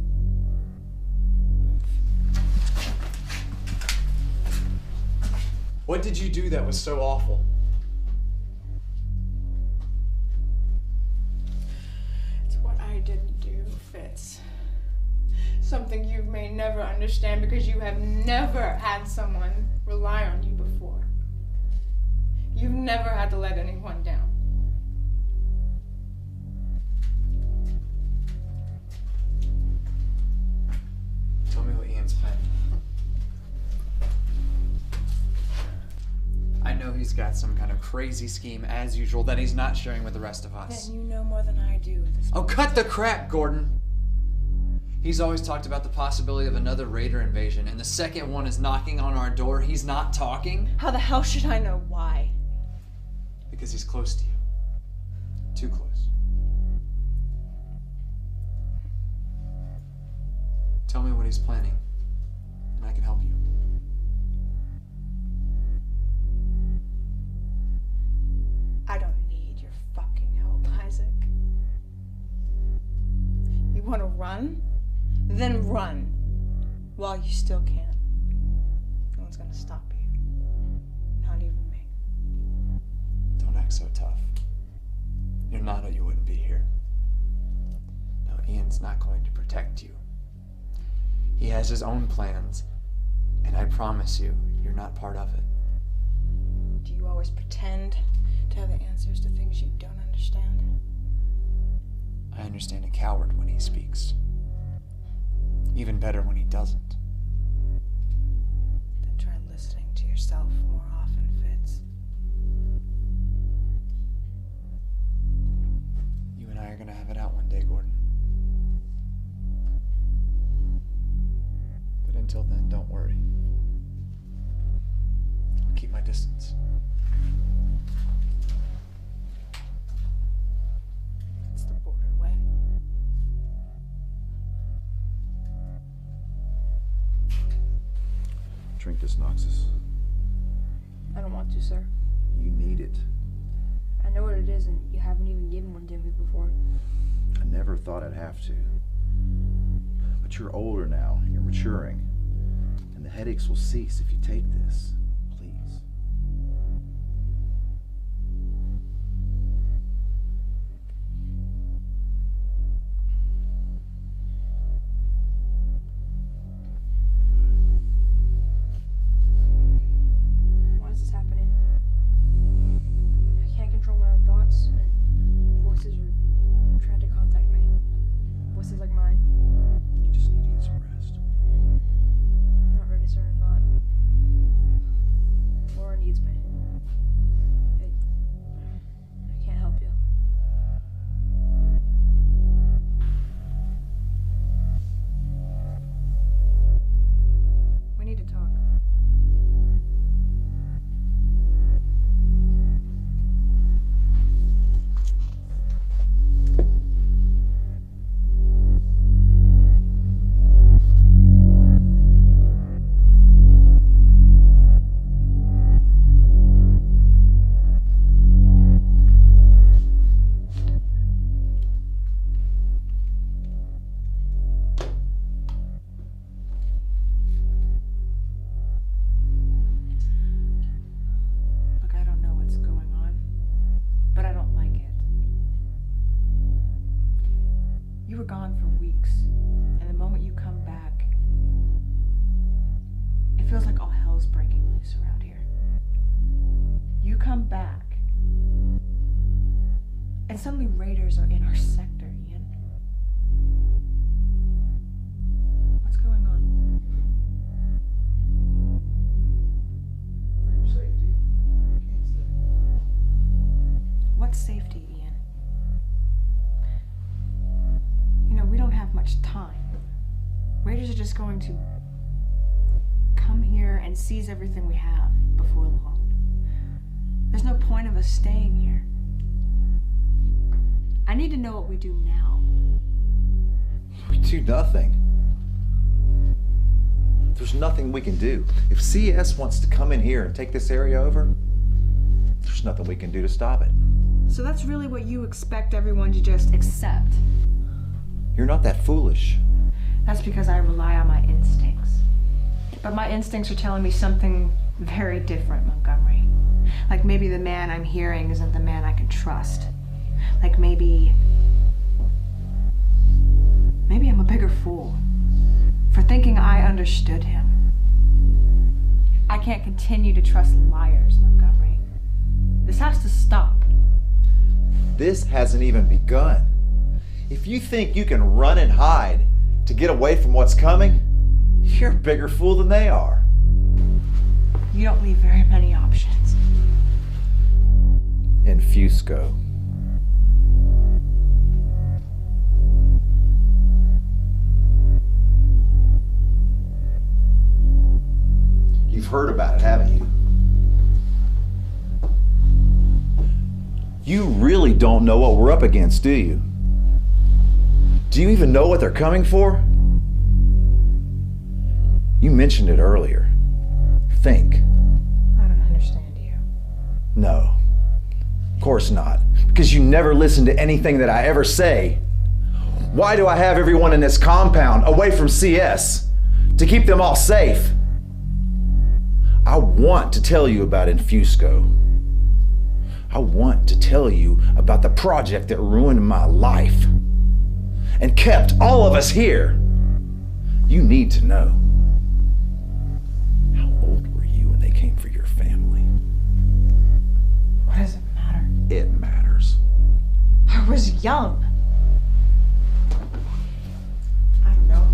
What did you do that was so awful? It's what I didn't do, Fitz. Something you may never understand because you have never had someone rely on you before. You've never had to let anyone down. Tell me what Ian's planning. I know he's got some kind of crazy scheme, as usual, that he's not sharing with the rest of us. Then you know more than I do at this Oh, point. cut the crap, Gordon! He's always talked about the possibility of another Raider invasion, and the second one is knocking on our door. He's not talking. How the hell should I know why? Because he's close to you. Too close. Tell me what he's planning, and I can help you. I don't need your fucking help, Isaac. You want to run? Then run. While you still can. No one's gonna stop you. Not even me. Don't act so tough. You're not or you wouldn't be here. No, Ian's not going to protect you. He has his own plans, and I promise you, you're not part of it. Do you always pretend to have the answers to things you don't understand? I understand a coward when he speaks. Even better when he doesn't. Then try listening to yourself more often, Fitz. You and I are gonna have it out one day, Gordon. But until then, don't worry. I'll keep my distance. Drink this, Noxus. I don't want to, sir. You need it. I know what it is, and you haven't even given one to me before. I never thought I'd have to. But you're older now, and you're maturing. And the headaches will cease if you take this. Please. Why is this happening? I can't control my own thoughts, and voices are trying to contact me. Voices like mine. You just need to get some rest. I'm not ready, sir. I'm not. Laura needs me. I can't help you. We need to talk. Look, I don't know what's going on, but I don't like it. You were gone for weeks, and the moment you come back, it feels like all hell's breaking loose around here. You come back, and suddenly raiders are in our sector, Ian. What's going on? For your safety, I can't say. What safety, Ian? You know, we don't have much time. Raiders are just going to come here and seize everything we have before long. There's no point of us staying here. I need to know what we do now. We do nothing. There's nothing we can do. If CS wants to come in here and take this area over, there's nothing we can do to stop it. So that's really what you expect everyone to just accept? You're not that foolish. That's because I rely on my instincts. But my instincts are telling me something very different, Montgomery. Like maybe the man I'm hearing isn't the man I can trust. Like maybe I'm a bigger fool for thinking I understood him. I can't continue to trust liars, Montgomery. This has to stop. This hasn't even begun. If you think you can run and hide to get away from what's coming, you're a bigger fool than they are. You don't leave very many options. Lnfusco. You've heard about it, haven't you? You really don't know what we're up against, do you? Do you even know what they're coming for? You mentioned it earlier. Think. I don't understand you. No. Of course not. Because you never listen to anything that I ever say. Why do I have everyone in this compound away from CS? To keep them all safe. I want to tell you about Lnfusco. I want to tell you about the project that ruined my life and kept all of us here. You need to know. How old were you when they came for your family? What does it matter? It matters. I was young. I don't know.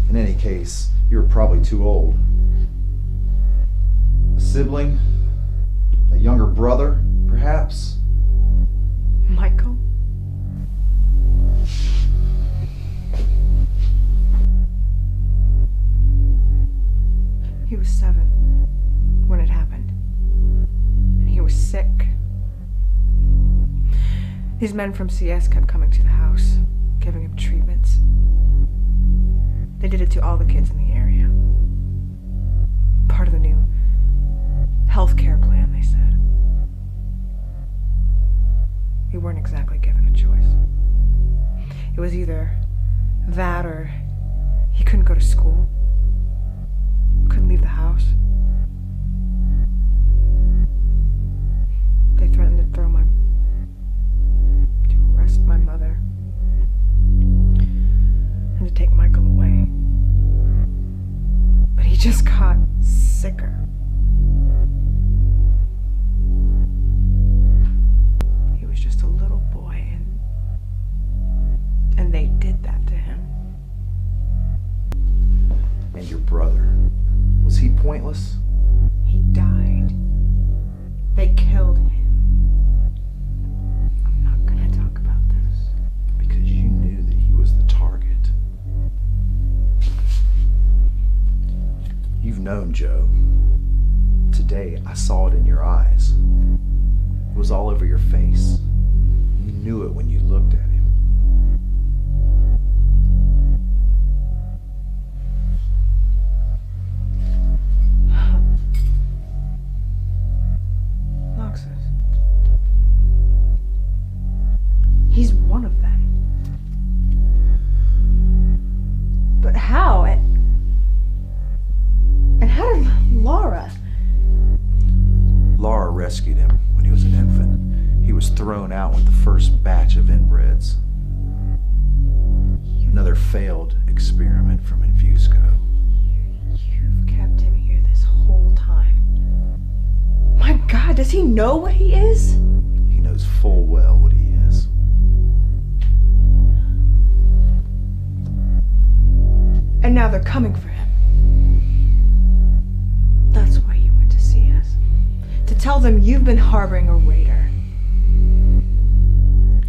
In any case, you were probably too old. A sibling? A younger brother, perhaps? Michael? He was 7 when it happened. And he was sick. These men from CS kept coming to the house, giving him treatments. They did it to all the kids in the area. Part of the new health care plan, they said. We weren't exactly given a choice. It was either that or he couldn't go to school, couldn't leave the house. They threatened to arrest my mother and to take Michael away. But he just got sicker. He was just a little boy, and they did that to him. And your brother, was he pointless? He died. They killed him. I'm not gonna talk about this. Because you knew that he was the target. You've known Joe. Today, I saw it in your eyes. It was all over your face. You knew it when you looked at him. Noxus. He's one of them. But how? And how did Laura? Laura rescued him when he was an infant. He was thrown out with the first batch of inbreds. Another failed experiment from lnfusco. You've kept him here this whole time. My God, does he know what he is? He knows full well what he is. And now they're coming for him. That's why you went to see us. To tell them you've been harboring a raider.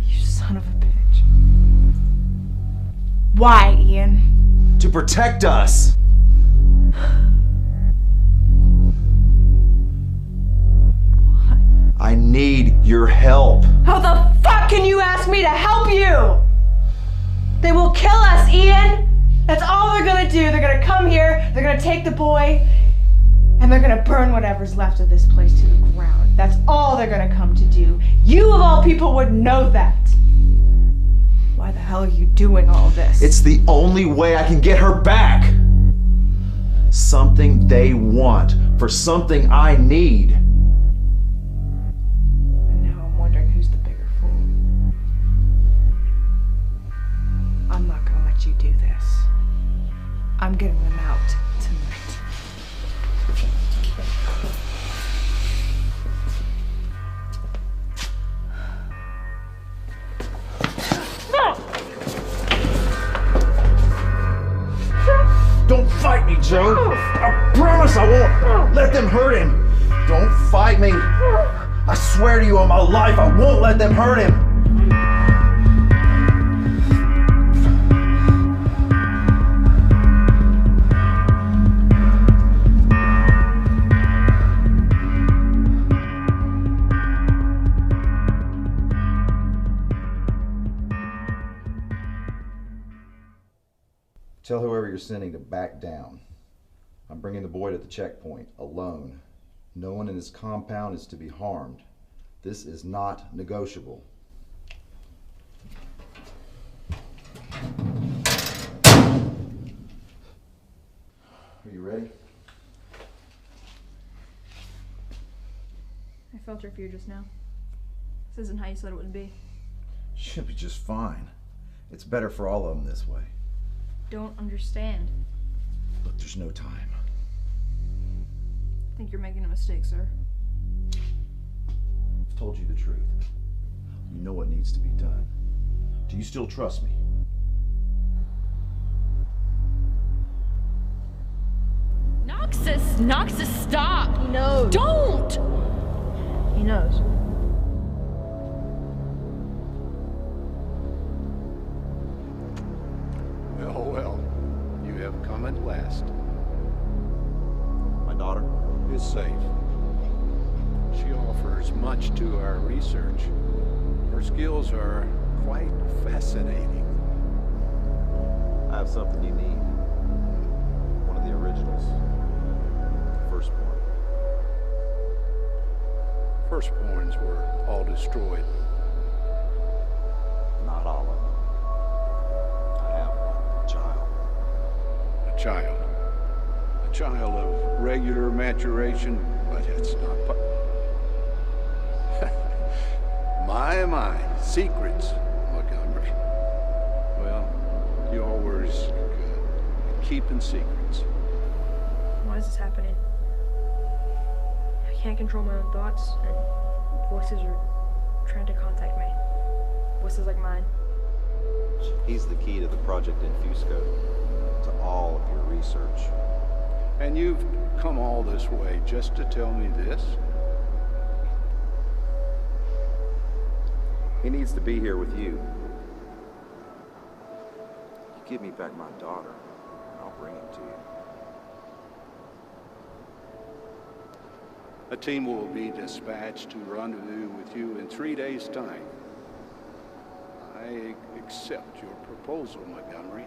You son of a bitch. Why, Ian? To protect us! I need your help. How the fuck can you ask me to help you? They will kill us, Ian! That's all they're gonna do. They're gonna come here, they're gonna take the boy, and they're gonna burn whatever's left of this place to the ground. That's all they're gonna come to do. You of all people would know that. Why the hell are you doing all this? It's the only way I can get her back. Something they want for something I need. And now I'm wondering who's the bigger fool. I'm not gonna let you do this. I'm getting them out tonight. Don't fight me, Joe. I promise I won't let them hurt him. Don't fight me. I swear to you on my life, I won't let them hurt him. Tell whoever you're sending to back down. I'm bringing the boy to the checkpoint, alone. No one in this compound is to be harmed. This is not negotiable. Are you ready? I felt your fear just now. This isn't how you said it would be. Should be just fine. It's better for all of them this way. Don't understand. Look, there's no time. I think you're making a mistake, sir. I've told you the truth. You know what needs to be done. Do you still trust me? Noxus, stop! He knows. Don't! He knows. Well, you have come at last. My daughter is safe. She offers much to our research. Her skills are quite fascinating. I have something you need. One of the originals. The firstborn. firstborns were all destroyed. Not all of them. I have one child. A child. A child of regular maturation, but it's not my, secrets, Montgomery. Well, you're always good at keeping secrets. Why is this happening? I can't control my own thoughts, and voices are trying to contact me. Voices like mine. He's the key to the Project lnfusco, to all of your research. And you've come all this way just to tell me this? He needs to be here with you. You give me back my daughter, I'll bring him to you. A team will be dispatched to rendezvous with you in 3 days' time. I accept your proposal, Montgomery.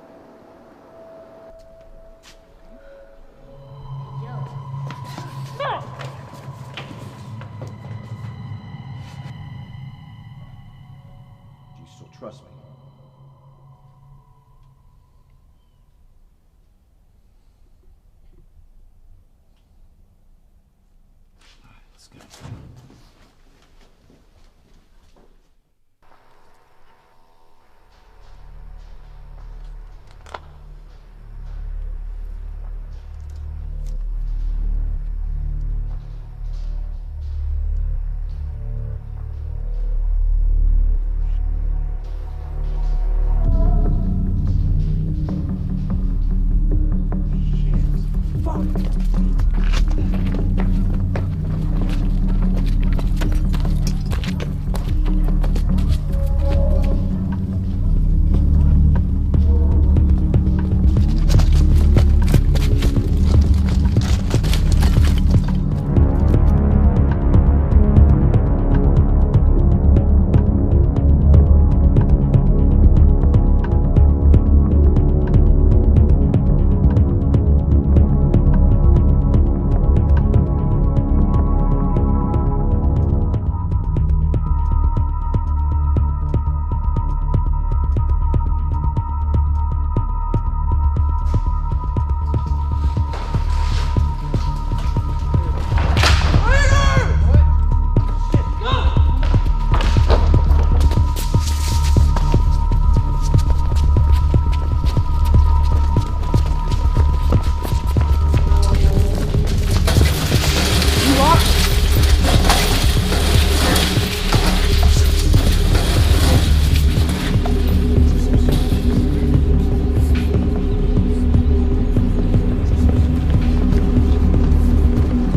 Do you still trust me? Let's go.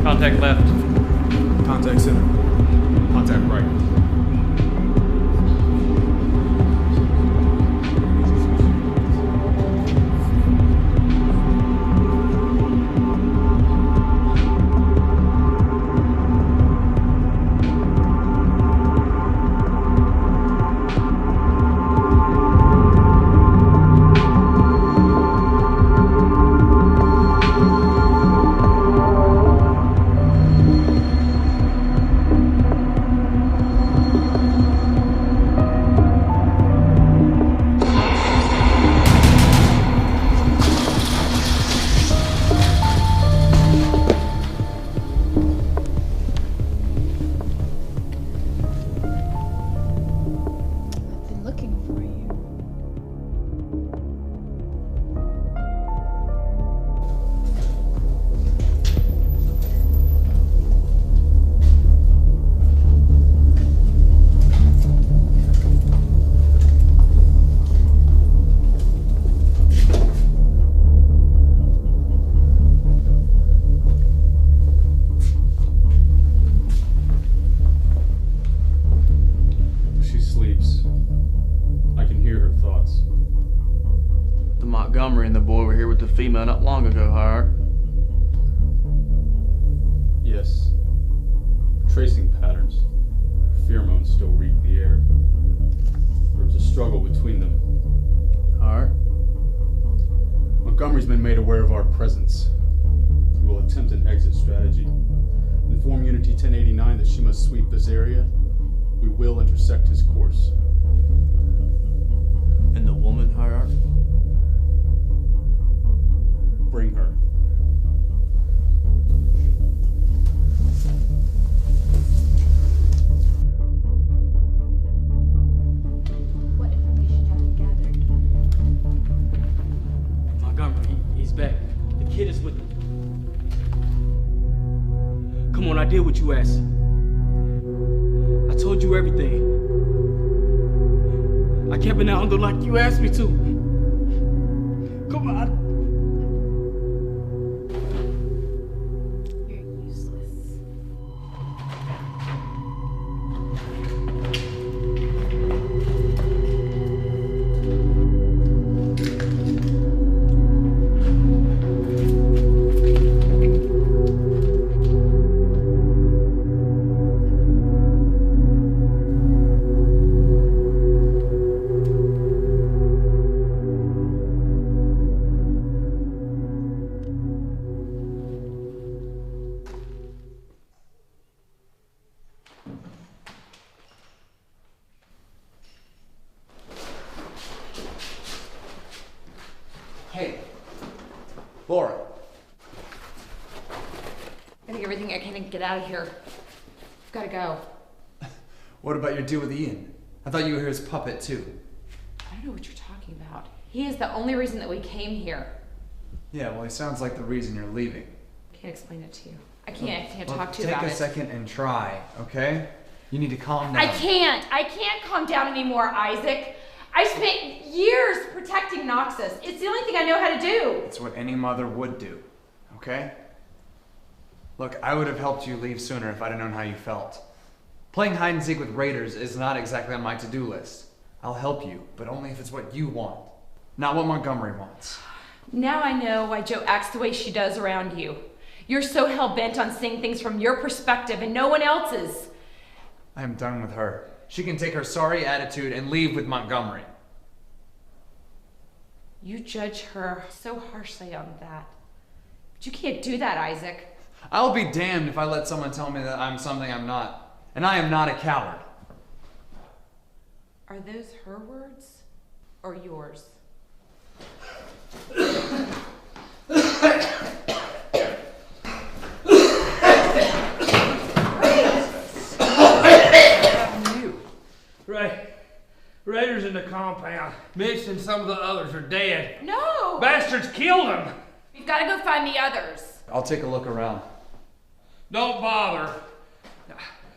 Contact left. Contact center. Contact right. Montgomery and the boy were here with the female not long ago, Hart. Yes. Tracing patterns. Pheromones still reek the air. There was a struggle between them. Hart? Montgomery's been made aware of our presence. He will attempt an exit strategy. Then inform Unity 1089 that she must sweep this area, we will intersect his course. And the woman hierarchy? Bring her. What information have you gathered? Montgomery, he's back. The kid is with him. Come on, I did what you asked. I told you everything. I kept it out like you asked me to. Come on. You're useless. Hey, Laura. I think everything I can to get out of here. I've gotta go. What about your deal with Ian? I thought you were his puppet too. I don't know what you're talking about. He is the only reason that we came here. Yeah, well, he sounds like the reason you're leaving. Can't explain it to you. I can't Well, talk to you about it. Take a second and try, okay? You need to calm down. I can't calm down anymore, Isaac. I spent years protecting Noxus. It's the only thing I know how to do. It's what any mother would do, okay? Look, I would have helped you leave sooner if I'd have known how you felt. Playing hide and seek with raiders is not exactly on my to-do list. I'll help you, but only if it's what you want, not what Montgomery wants. Now I know why Jo acts the way she does around you. You're so hell-bent on seeing things from your perspective and no one else's. I am done with her. She can take her sorry attitude and leave with Montgomery. You judge her so harshly on that. But you can't do that, Isaac. I'll be damned if I let someone tell me that I'm something I'm not. And I am not a coward. Are those her words or yours? Raiders in the compound. Mitch and some of the others are dead. No! Bastards killed them! We've got to go find the others. I'll take a look around. Don't bother.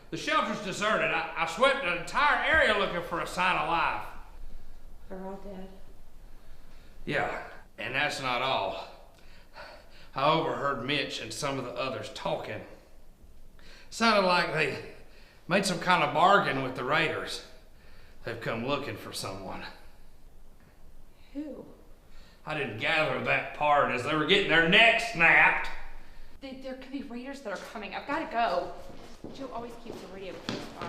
The shelter's deserted. I swept the entire area looking for a sign of life. They're all dead. Yeah, and that's not all. I overheard Mitch and some of the others talking. Sounded like they made some kind of bargain with the raiders. They've come looking for someone. Who? I didn't gather that part as they were getting their necks snapped. There could be raiders that are coming. I've got to go. Jo always keeps the radio close by.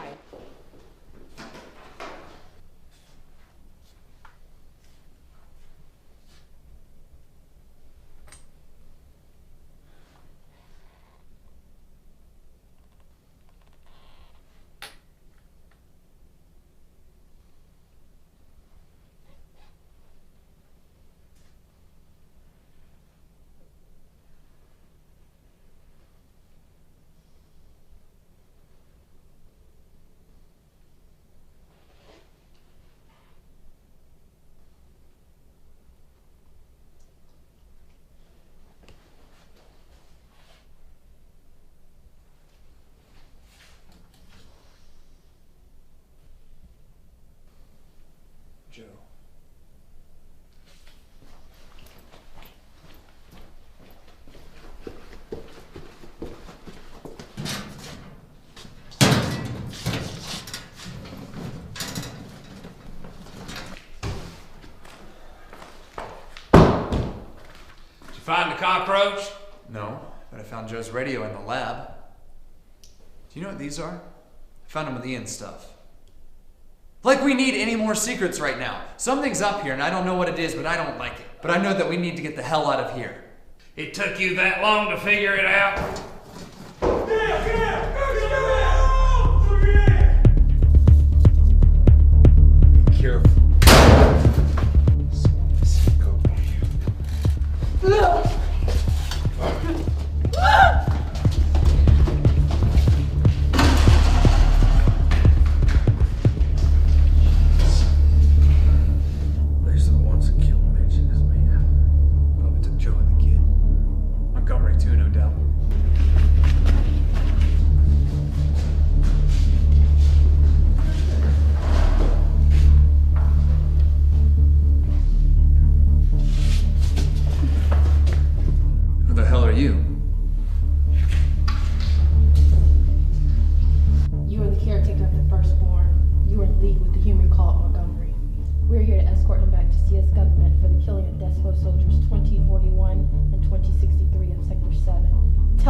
Jo. Did you find the cockroach? No, but I found Joe's radio in the lab. Do you know what these are? I found them with Ian's stuff. Like we need any more secrets right now. Something's up here and I don't know what it is, but I don't like it. But I know that we need to get the hell out of here. It took you that long to figure it out? Yeah!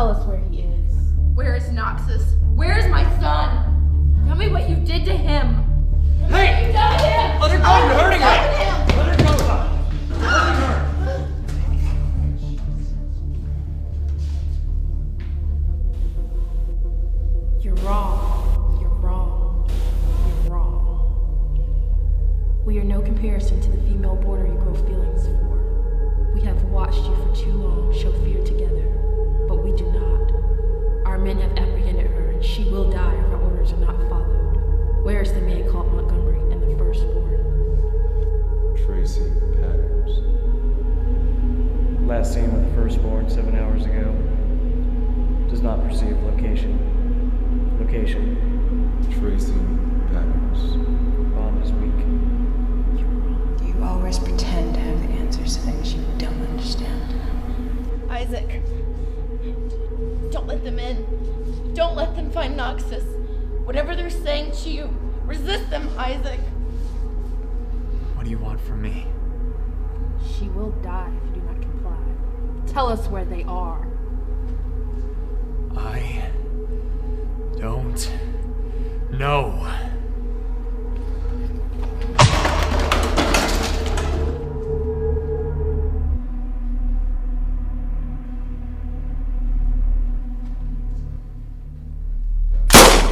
Tell us where he is. Where is Noxus? Where is my son? Tell me what you did to him. Hey! What you done to him? Let her go, you're hurting her! Let her go, Hurting her! You're wrong. You're wrong. You're wrong. We are no comparison to the female boarder you grow feelings for. We have watched you for too long show fear together, but we do not. Our men have apprehended her, and she will die if our orders are not followed. Where is the man called Montgomery and the firstborn? Tracing patterns. Last seen with the firstborn 7 hours ago. Does not perceive location. Location. Tracing patterns. Bomb is weak. You always pretend to have the answers to things you don't understand. Isaac, don't let them in. Don't let them find Noxus. Whatever they're saying to you, resist them, Isaac. What do you want from me? She will die if you do not comply. Tell us where they are. I don't know.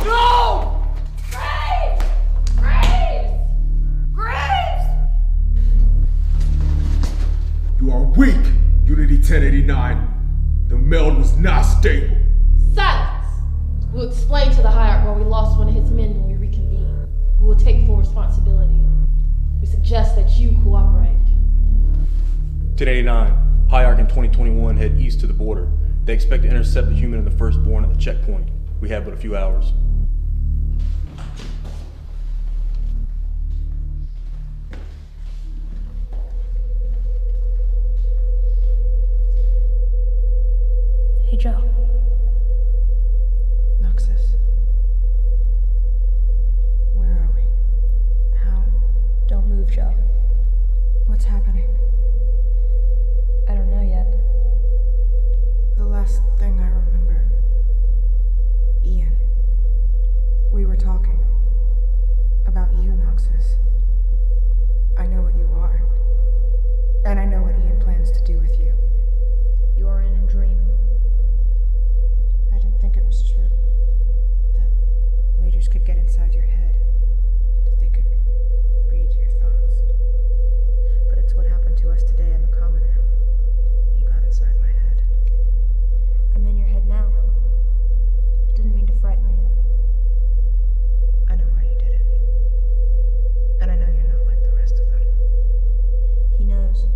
No! Graves! Graves! Graves! You are weak, Unity 1089. The meld was not stable. Silence! We'll explain to the Hierarch why we lost one of his men when we reconvene. We will take full responsibility. We suggest that you cooperate. 1089. Hierarch in 2021 head east to the border. They expect to intercept the human and the firstborn at the checkpoint. We have but a few hours. Hey, Joe. Noxus. Where are we? How? Don't move, Joe. What's happening? I don't know yet. The last thing I remember. Ian. We were talking. About you, Noxus. I know what you are. And I know what Ian plans to do with you. You are in a dream. I didn't think it was true. That Raiders could get inside your head. That they could read your thoughts. But it's what happened to us today in the common room. You got inside my head. I'm in your head now. I didn't mean to frighten you. I know why you did it. And I know you're not like the rest of them. He knows.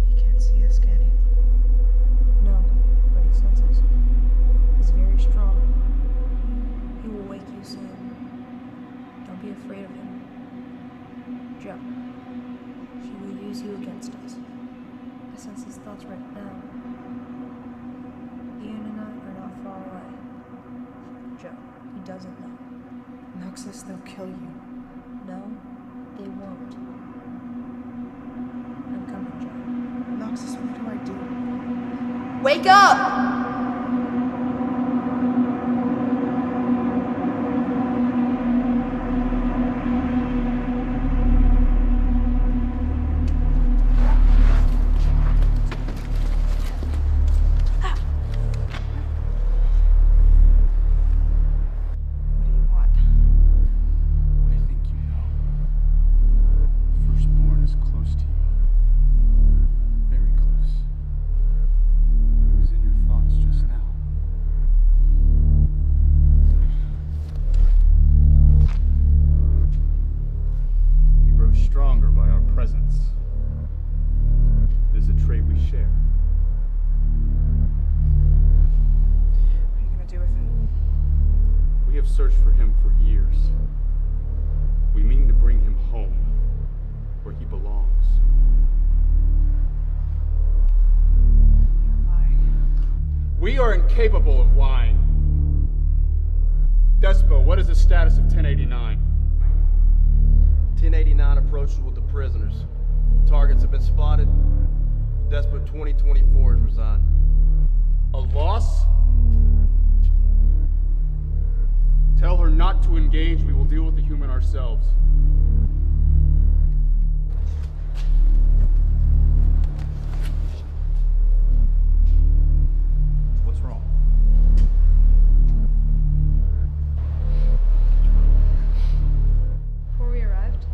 He can't see us, can he? No, but he senses. He's very strong. He will wake you soon. Don't be afraid of him. Joe, he will use you against us. I sense his thoughts right now. Ian and I are not far away. Joe, he doesn't know. Noxus, they'll kill you. No, they won't. I'm coming, Joe. Noxus, what do I do? Wake up! What do you want? I think you know. Firstborn is close to you. Very close. He was in your thoughts just now. He grows stronger by our presence. It is a trait we share. What are you gonna do with it? We have searched for him for years. We mean to bring him home, where he belongs. You're lying. We are incapable of lying. Despo, what is the status of 1089? 1089 approaches with the prisoners. Targets have been spotted. Despot 2024 has resigned. A loss? Tell her not to engage. We will deal with the human ourselves. What's wrong? Before we arrived,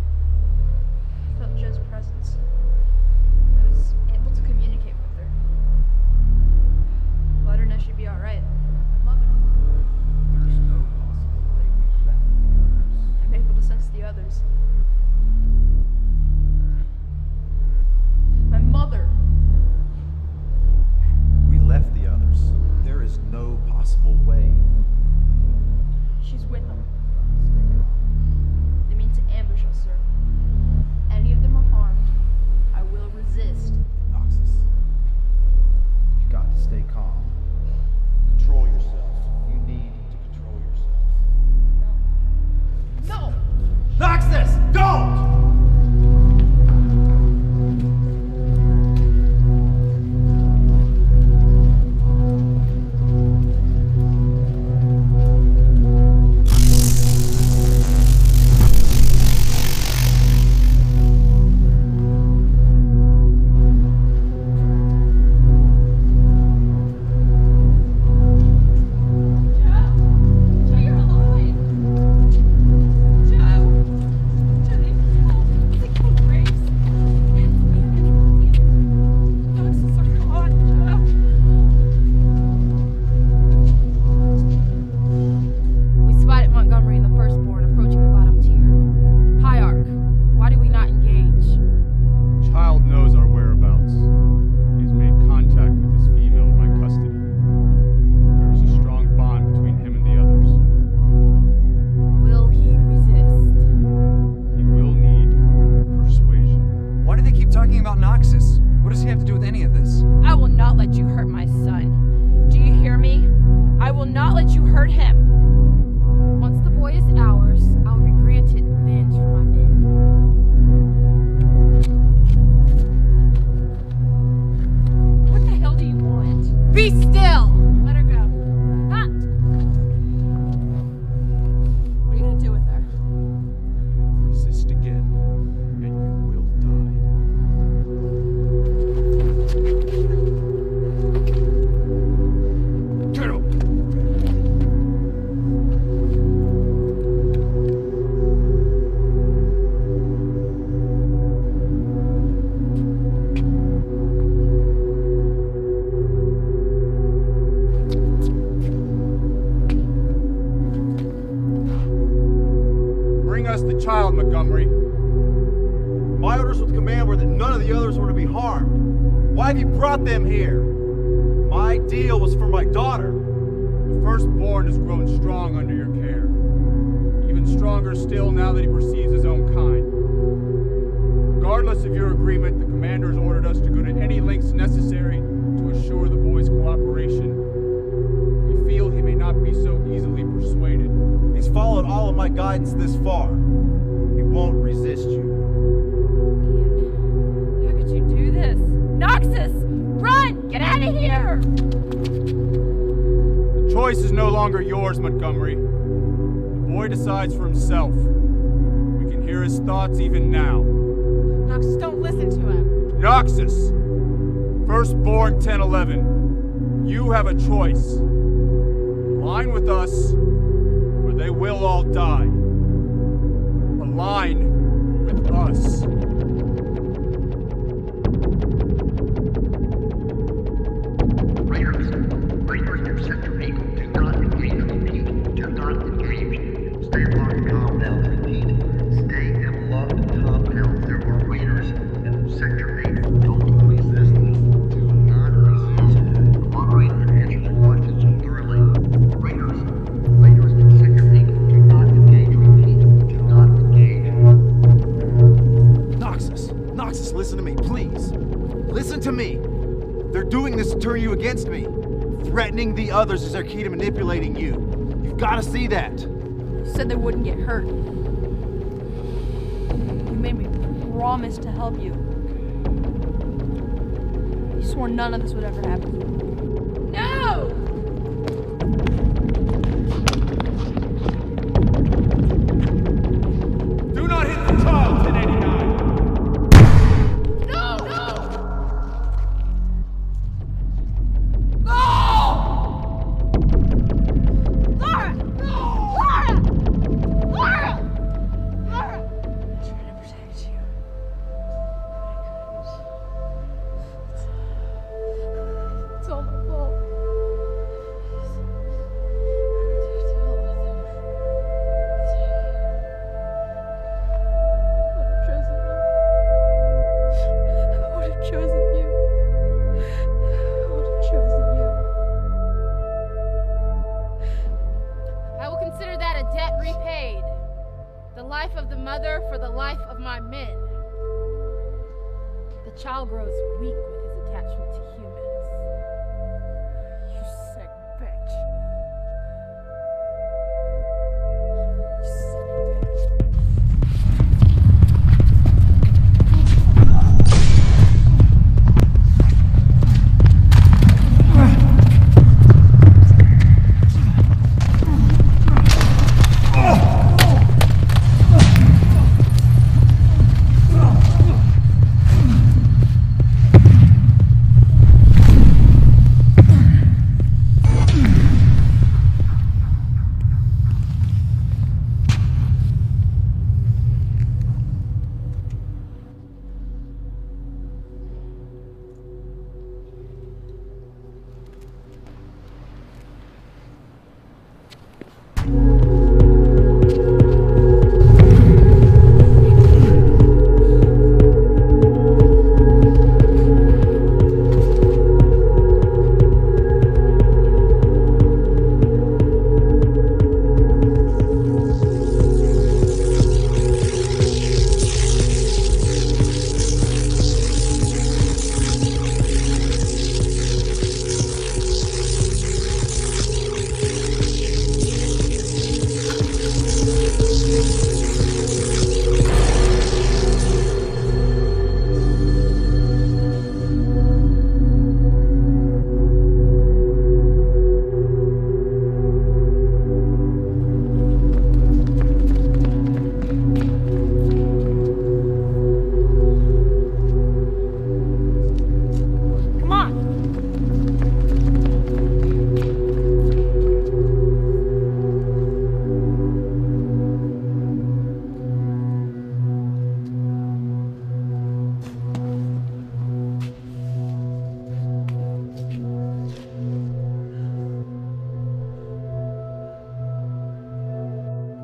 I felt Joe's presence. I was able to communicate with her. Let her know she'd be alright. I'm loving her. There's no possible way we left the others. I'm able to sense the others. My mother. We left the others. There is no possible way. She's with them. They mean to ambush us, sir. Any of them are harmed, I will resist. Noxus, you got to stay calm. Control yourself. You need to control yourself. No! Noxus, don't! Child, Montgomery. My orders with command were that none of the others were to be harmed. Why have you brought them here? My deal was for my daughter. The firstborn has grown strong under your care. Even stronger still now that he perceives his own kind. Regardless of your agreement, the commander has ordered us to go to any lengths necessary to assure the boy's cooperation. We feel he may not be so easily persuaded. He's followed all of my guidance this far. He won't resist you. Ian, how could you do this? Noxus! Run! Get out of here! The choice is no longer yours, Montgomery. The boy decides for himself. We can hear his thoughts even now. Noxus, don't listen to him. Noxus! Firstborn 1011. You have a choice. Align with us, or they will all die. Align with us. Raiders to Sector Eagle. Do not engage. Repeat. Do not engage. Stay in locked compound. Repeat. Stay in locked compound. There are raiders in Sector 8. Don't resist them. Do not resist. Cooperate and answer their questions thoroughly. Raiders in Sector 8. Do not engage. Repeat. Do not engage. Noxus, listen to me, please. Listen to me. They're doing this to turn you against me. Threatening the others is their key to manipulating you. You've got to see that. You said they wouldn't get hurt. You made me promise to help you. You swore none of this would ever happen. No! Do not hit the child, 1089! No! No! Laura! No! Laura! Laura! Laura! I'm trying to protect you. It's all my fault. I would have chosen you. I would have chosen you. I will consider that a debt repaid. The life of the mother for the life of my men. The child grows weak with his attachment to humans. You sick bitch. You sick bitch. Come on.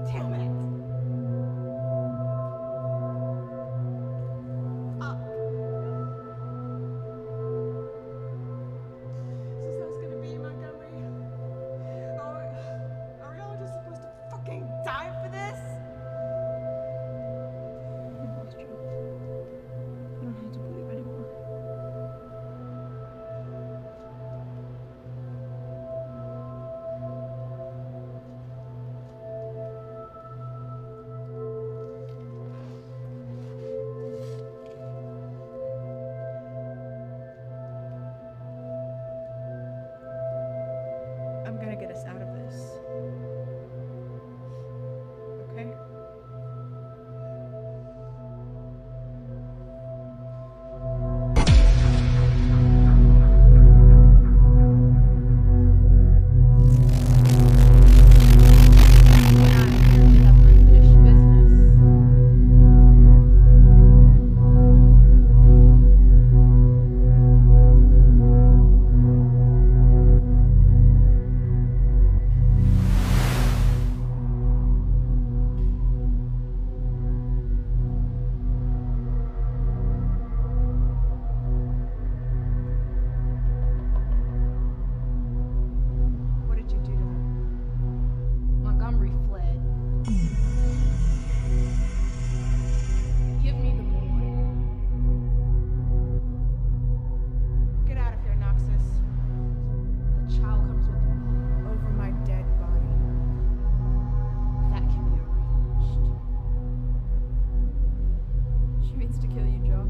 Damn it. Is this how it's gonna be, Montgomery? Are we all just supposed to fucking die for this? I lost you. I don't have to believe anymore. I'm gonna get us out of this. Okay? What did you do to them? Montgomery fled. Give me the boy. Get out of here, Noxus. The child comes with me. Over my dead body. That can be arranged. She means to kill you, Joe.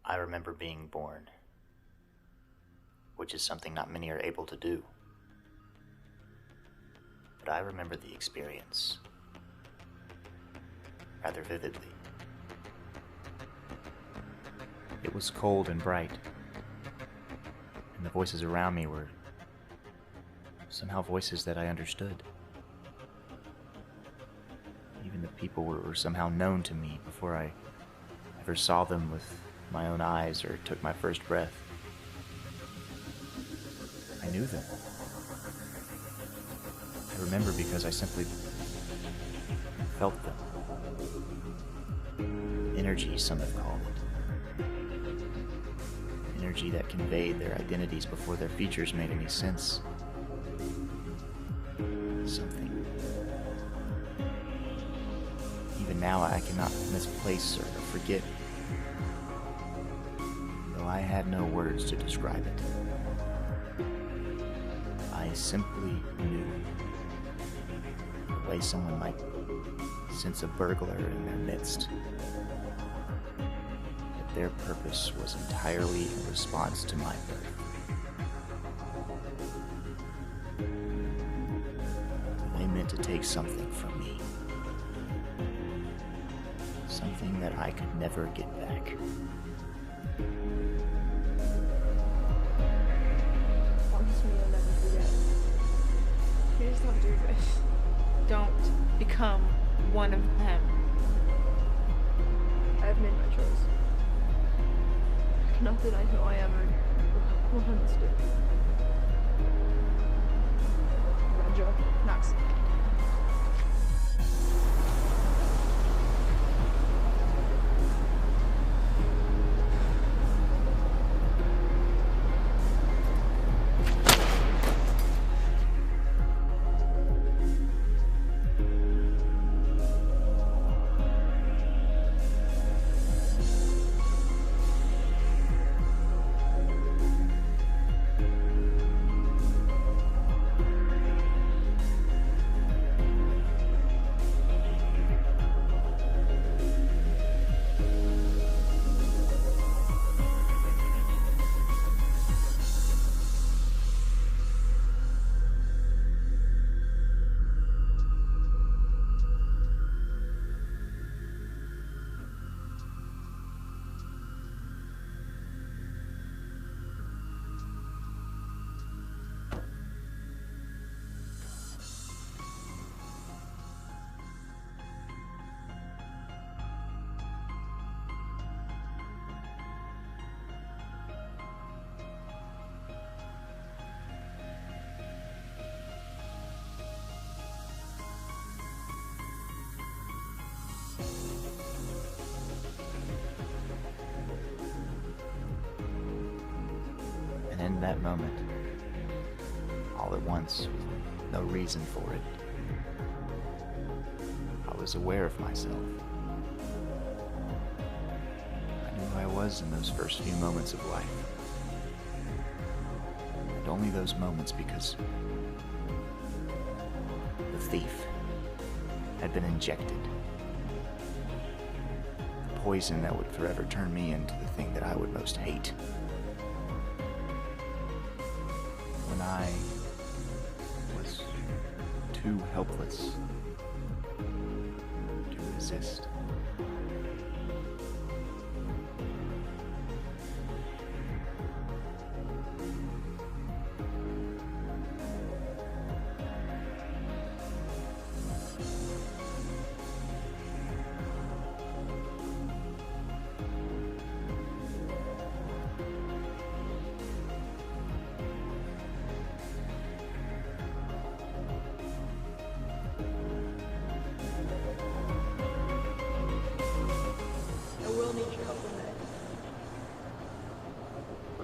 I remember being born, which is something not many are able to do. But I remember the experience rather vividly. It was cold and bright, and the voices around me were somehow voices that I understood. Even the people were somehow known to me before I ever saw them with my own eyes or took my first breath. I knew them. I remember because I simply felt them. Energy, some have called it. Energy that conveyed their identities before their features made any sense. Something. Even now I cannot misplace or forget, though I had no words to describe it. I simply knew. The way someone might sense a burglar in their midst. That their purpose was entirely in response to my birth. They meant to take something from me. Something that I could never get back. Promise me you'll never forget. Please don't do this. Don't become one of them. I've made my choice. Not that I know I ever will understand. Roger. Knox. And in that moment, all at once, with no reason for it, I was aware of myself. I knew who I was in those first few moments of life. And only those moments, because the thief had been injected. The poison that would forever turn me into the thing that I would most hate. When I was too helpless to resist. I will need your help in that.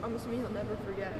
Promise me you'll never forget.